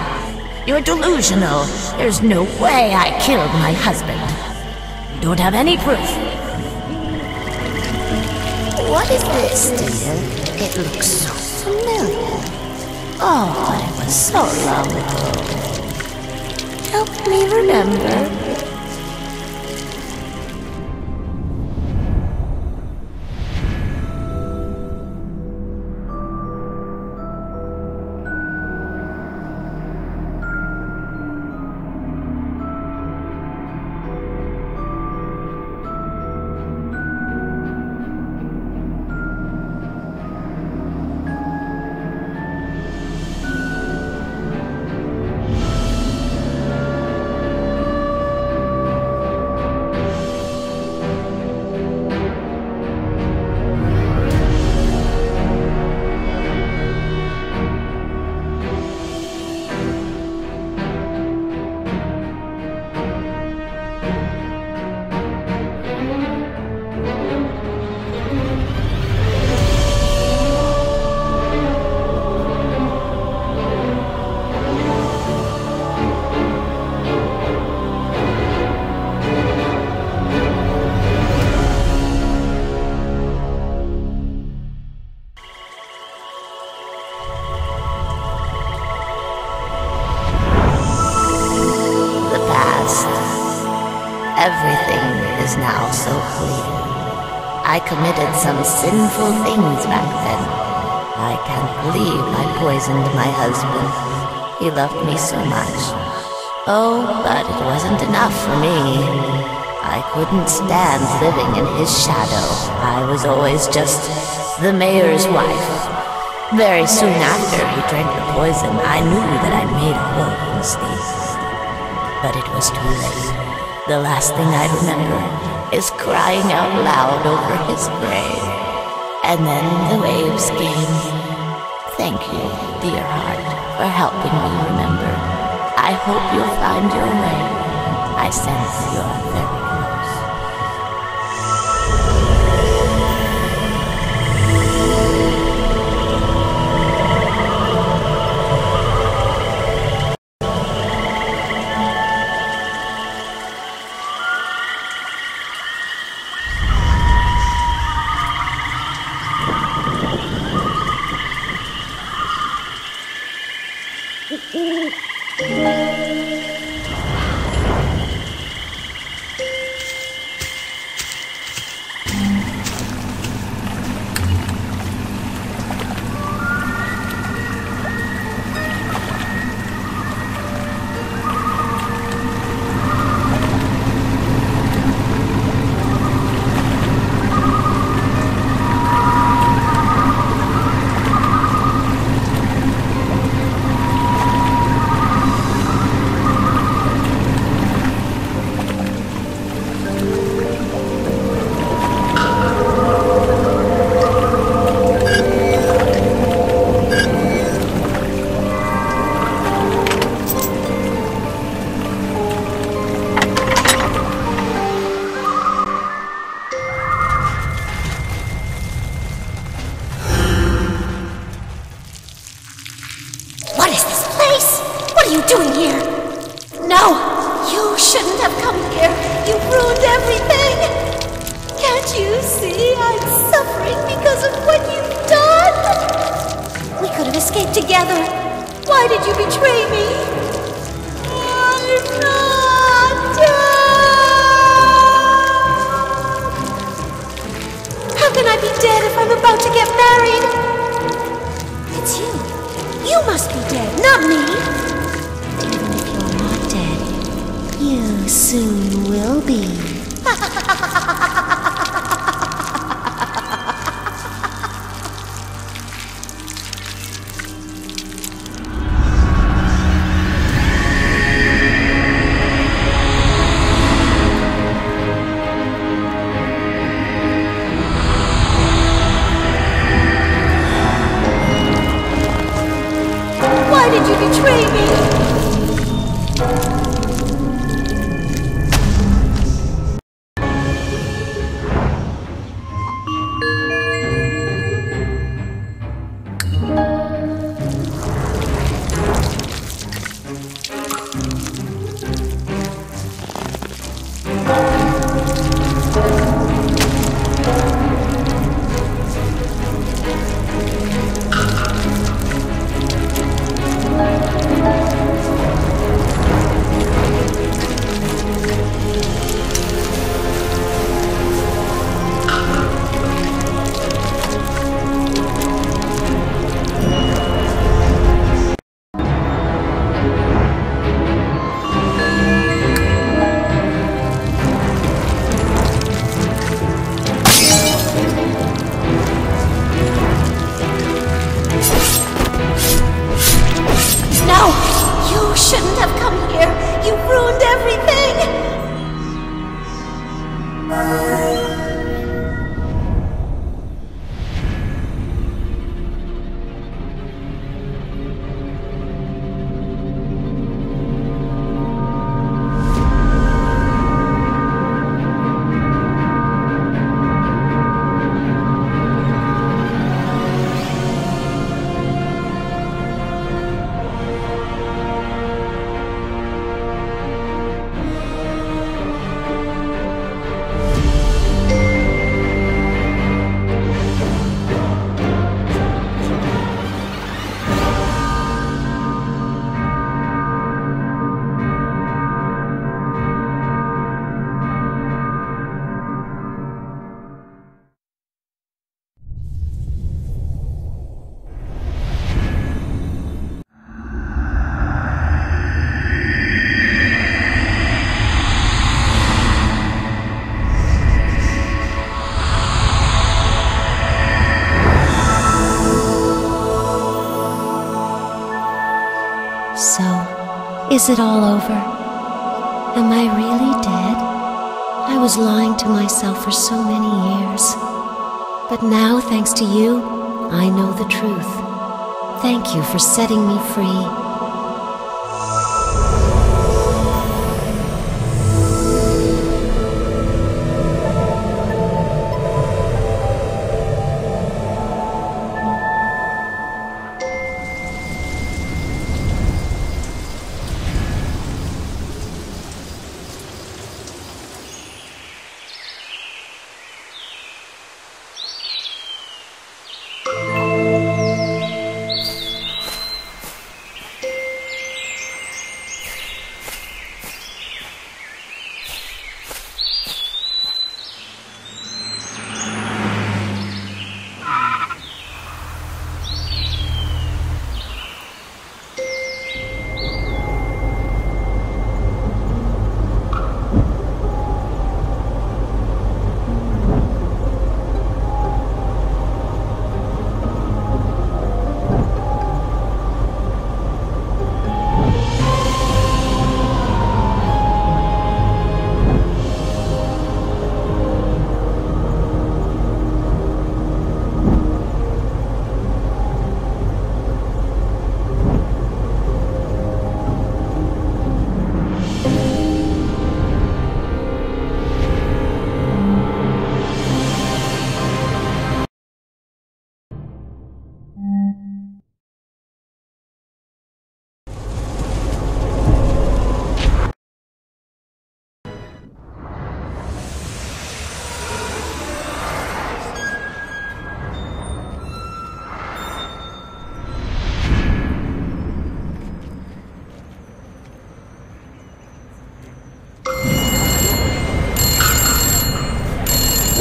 D: You're delusional. There's no way I killed my husband. You don't have any proof. What is this, dear? It looks so familiar. Oh, but it was so long ago. Help me remember. Everything is now so clear. I committed some sinful things back then. I can't believe I poisoned my husband. He loved me so much. Oh, but it wasn't enough for me. I couldn't stand living in his shadow. I was always just the mayor's wife. Very soon after he drank the poison, I knew that I'd made a horrible mistake. But it was too late. The last thing I remember is crying out loud over his grave. And then the waves came. Thank you, dear heart, for helping me remember. I hope you'll find your way. I sense you're very close.
A: could you betray me? Is it all over? Am I really dead? I was lying to myself for so many years. But now, thanks to you, I know the truth. Thank you for setting me free.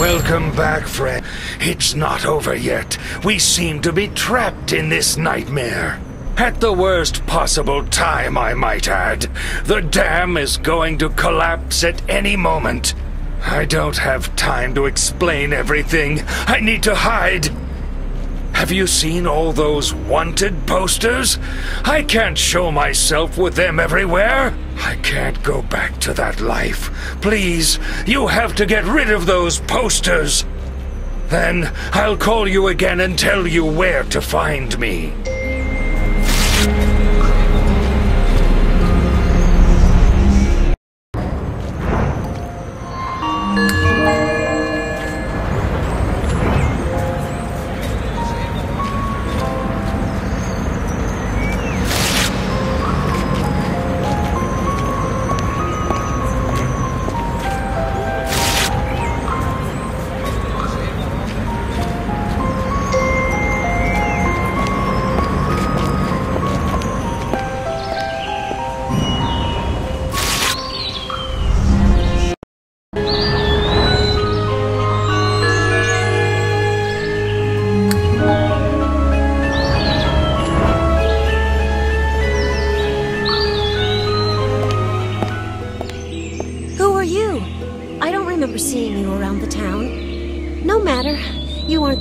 B: Welcome back, friend. It's not over yet. We seem to be trapped in this nightmare. At the worst possible time, I might add. The dam is going to collapse at any moment. I don't have time to explain everything. I need to hide. Have you seen all those wanted posters? I can't show myself with them everywhere. I can't go back to that life. Please, you have to get rid of those posters. Then I'll call you again and tell you where to find me.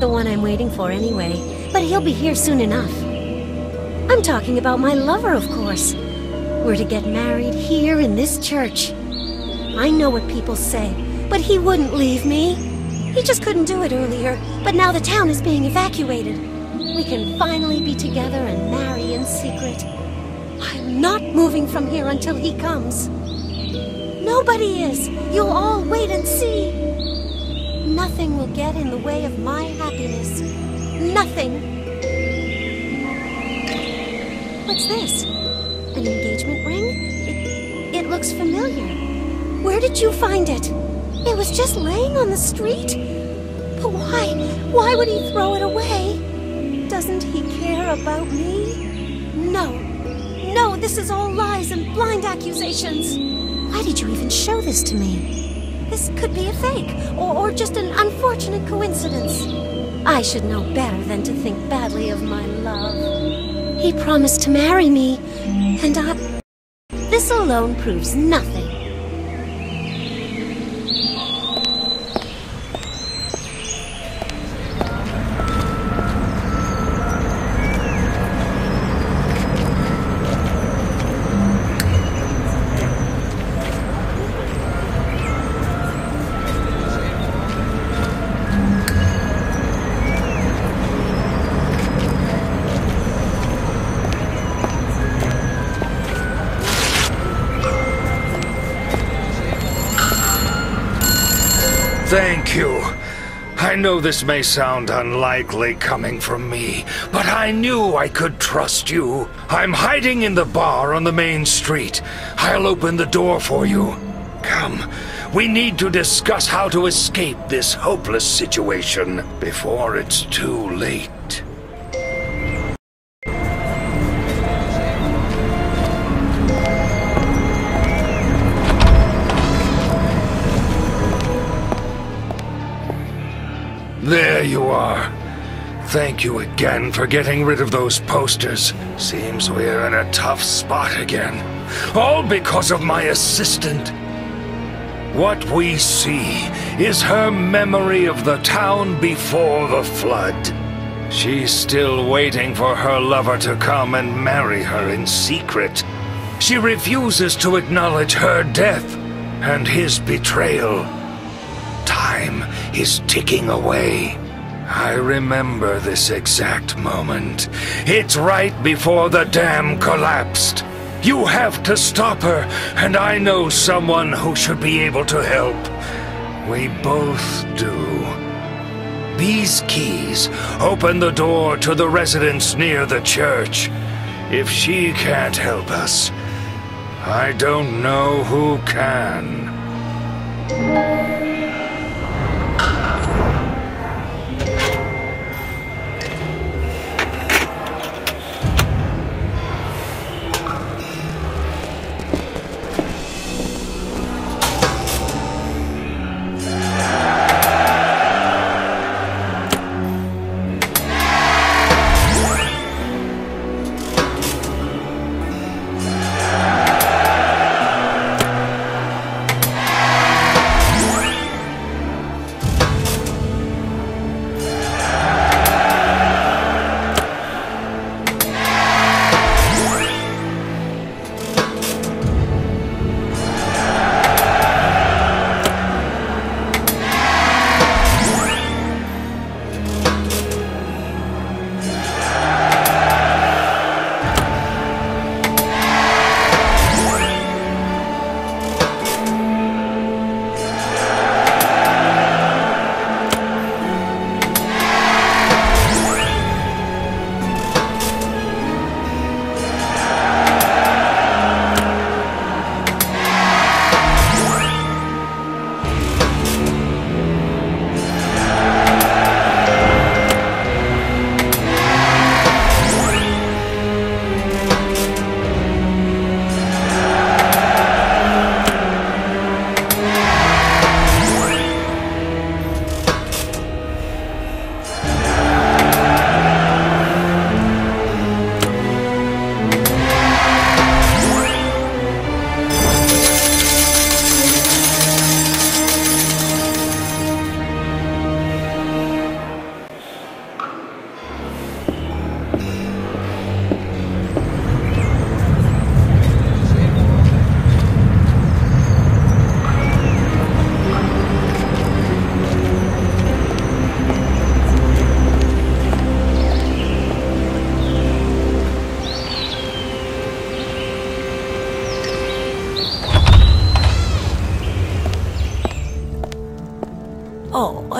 A: the one I'm waiting for anyway, but he'll be here soon enough. I'm talking about my lover, of course. We're to get married here in this church. I know what people say, but he wouldn't leave me. He just couldn't do it earlier, but now the town is being evacuated. We can finally be together and marry in secret. I'm not moving from here until he comes. Nobody is. You'll all wait and see. Nothing will get in the way of my happiness. Nothing. What's this? An engagement ring? It looks familiar. Where did you find it? It was just laying on the street? But why? Why would he throw it away? Doesn't he care about me? No. No, this is all lies and blind accusations. Why did you even show this to me? This could be a fake, or just an unfortunate coincidence. I should know better than to think badly of my love. He promised to marry me, and this alone proves nothing.
B: Thank you. I know this may sound unlikely coming from me, but I knew I could trust you. I'm hiding in the bar on the main street. I'll open the door for you. Come, we need to discuss how to escape this hopeless situation before it's too late. There you are. Thank you again for getting rid of those posters. Seems we're in a tough spot again. All because of my assistant. What we see is her memory of the town before the flood. She's still waiting for her lover to come and marry her in secret. She refuses to acknowledge her death and his betrayal. Time is ticking away. I remember this exact moment. It's right before the dam collapsed. You have to stop her, and I know someone who should be able to help. We both do. These keys open the door to the residence near the church. If she can't help us, I don't know who can.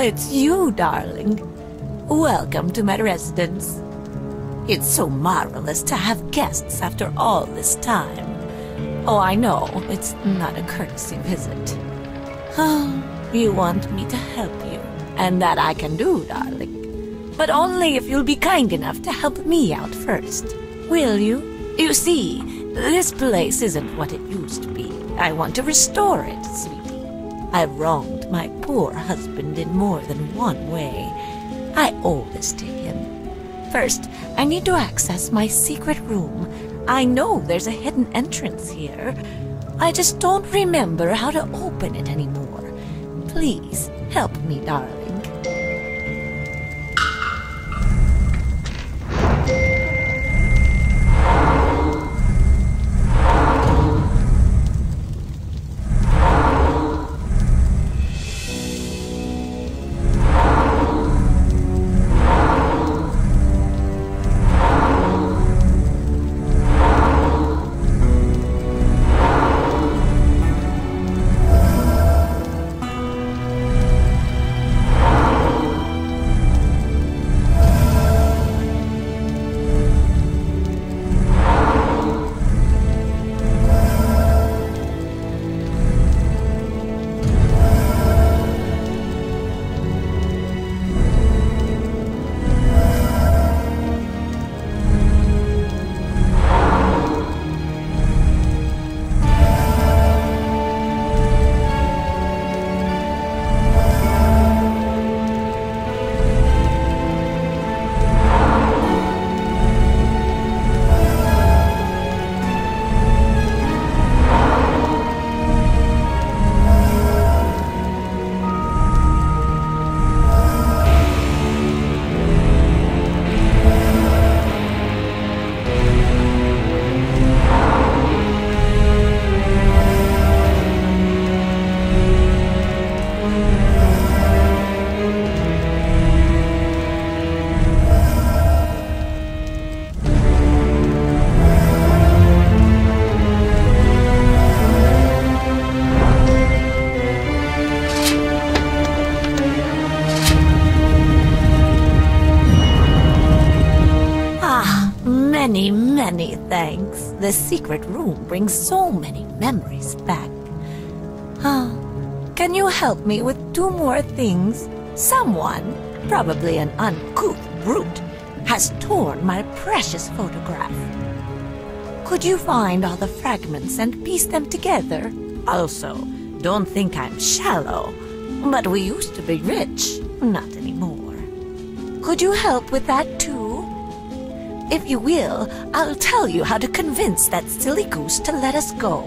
D: it's you, darling. Welcome to my residence. It's so marvelous to have guests after all this time. Oh, I know, it's not a courtesy visit. Oh, you want me to help you, and that I can do, darling. But only if you'll be kind enough to help me out first. Will you? You see, this place isn't what it used to be. I want to restore it, sweetie. I've wronged my poor husband in more than one way. I owe this to him. First, I need to access my secret room. I know there's a hidden entrance here. I just don't remember how to open it anymore. Please, help me, darling. Many thanks. The secret room brings so many memories back. Can you help me with 2 more things? Someone, probably an uncouth brute, has torn my precious photograph. Could you find all the fragments and piece them together? Also, don't think I'm shallow, but we used to be rich. Not anymore. Could you help with that too? If you will, I'll tell you how to convince that silly goose to let us go.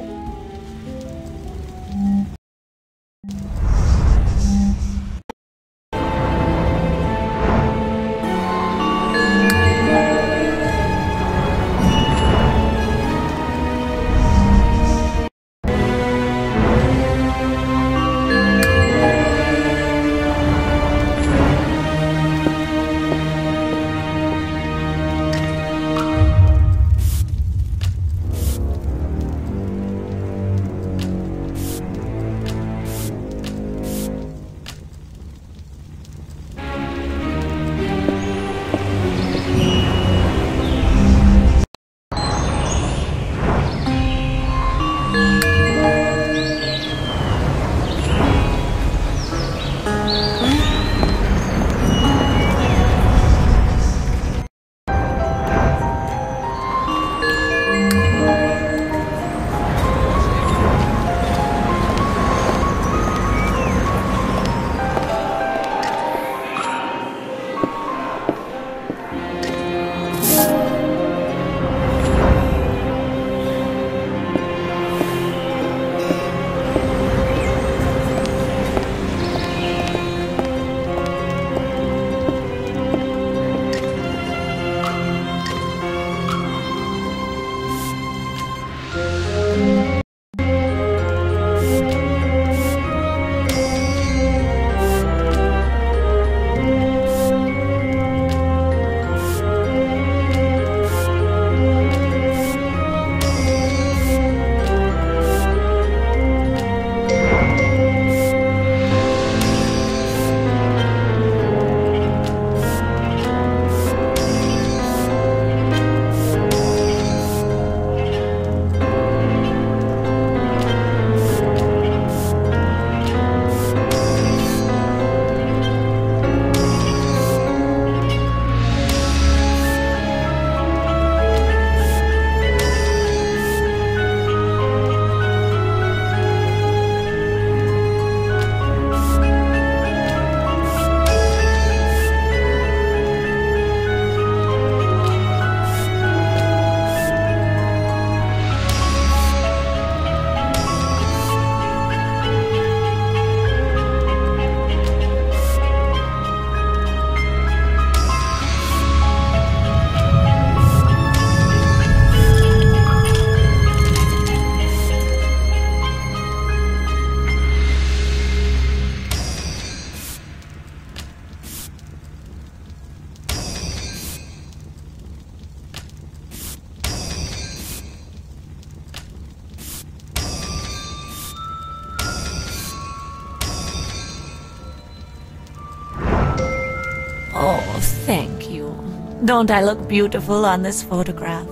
D: Don't I look beautiful on this photograph?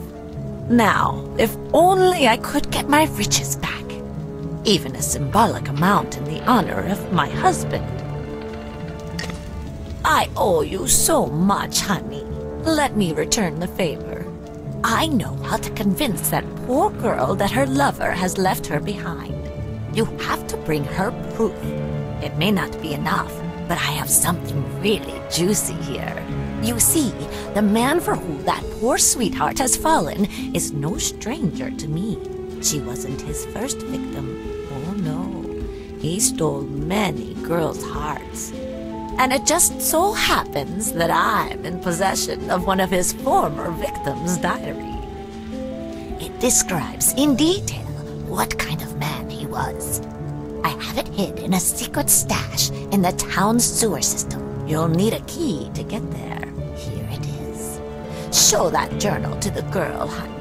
D: Now, if only I could get my riches back. Even a symbolic amount in the honor of my husband. I owe you so much, honey. Let me return the favor. I know how to convince that poor girl that her lover has left her behind. You have to bring her proof. It may not be enough, but I have something really juicy here. You see, the man for whom that poor sweetheart has fallen is no stranger to me. She wasn't his first victim. Oh no, he stole many girls' hearts. And it just so happens that I'm in possession of one of his former victims' diary. It describes in detail what kind of man he was. I have it hid in a secret stash in the town's sewer system. You'll need a key to get there. Here it is. Show that journal to the girl, honey.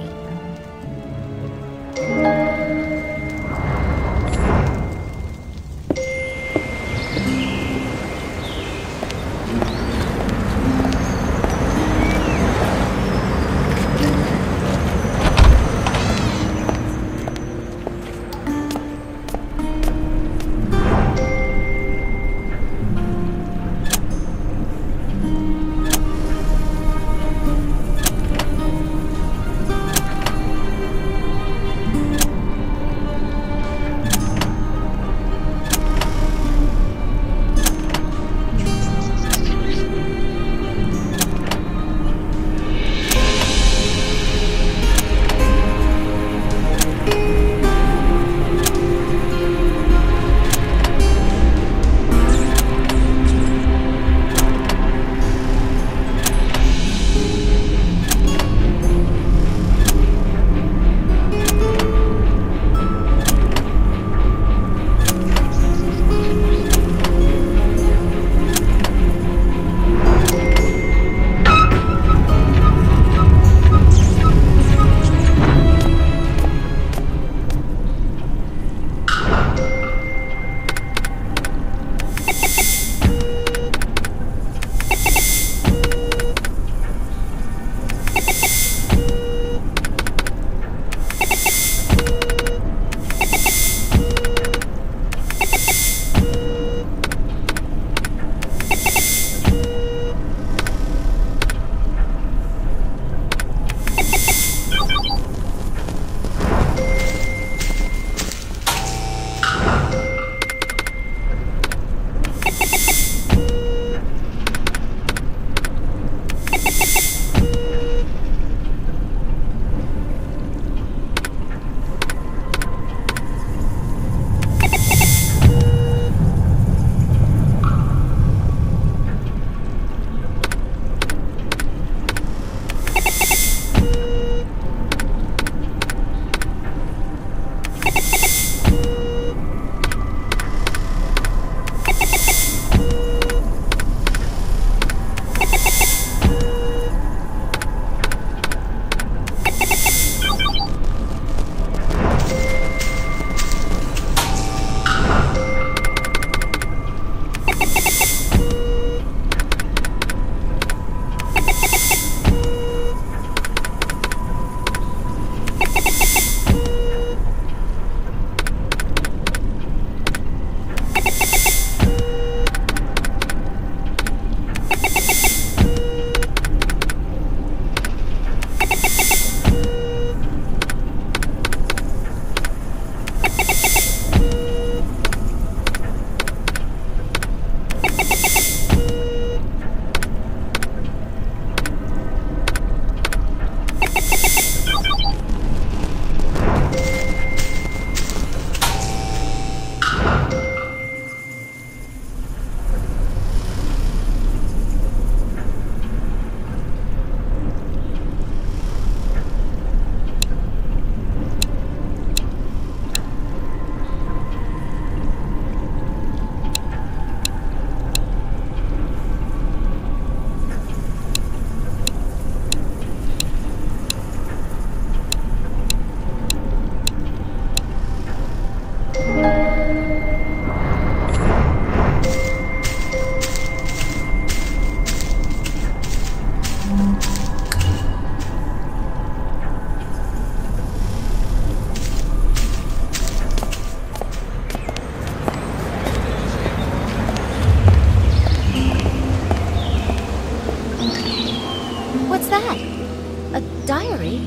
A: Diary?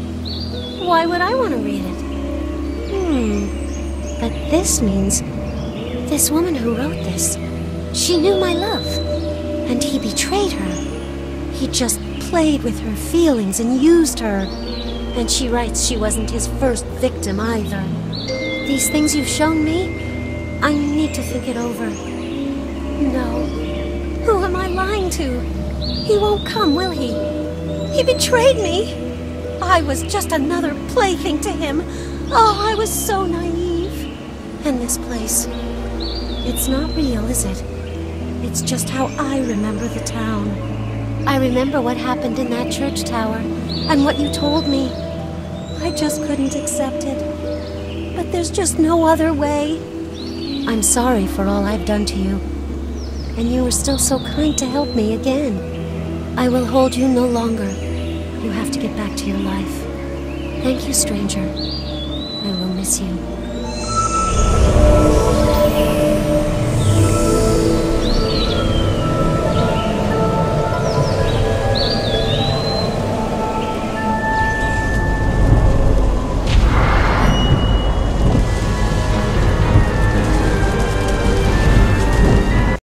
A: Why would I want to read it? But this means this woman who wrote this, she knew my love, and he betrayed her. He just played with her feelings and used her. And she writes she wasn't his first victim either. These things you've shown me, I need to think it over. No. Who am I lying to? He won't come, will he? He betrayed me. I was just another plaything to him. Oh, I was so naive. And this place, it's not real, is it? It's just how I remember the town. I remember what happened in that church tower, and what you told me. I just couldn't accept it. But there's just no other way. I'm sorry for all I've done to you. And you were still so kind to help me again. I will hold you no longer. You have to get back to your life. Thank you, stranger. I will miss you.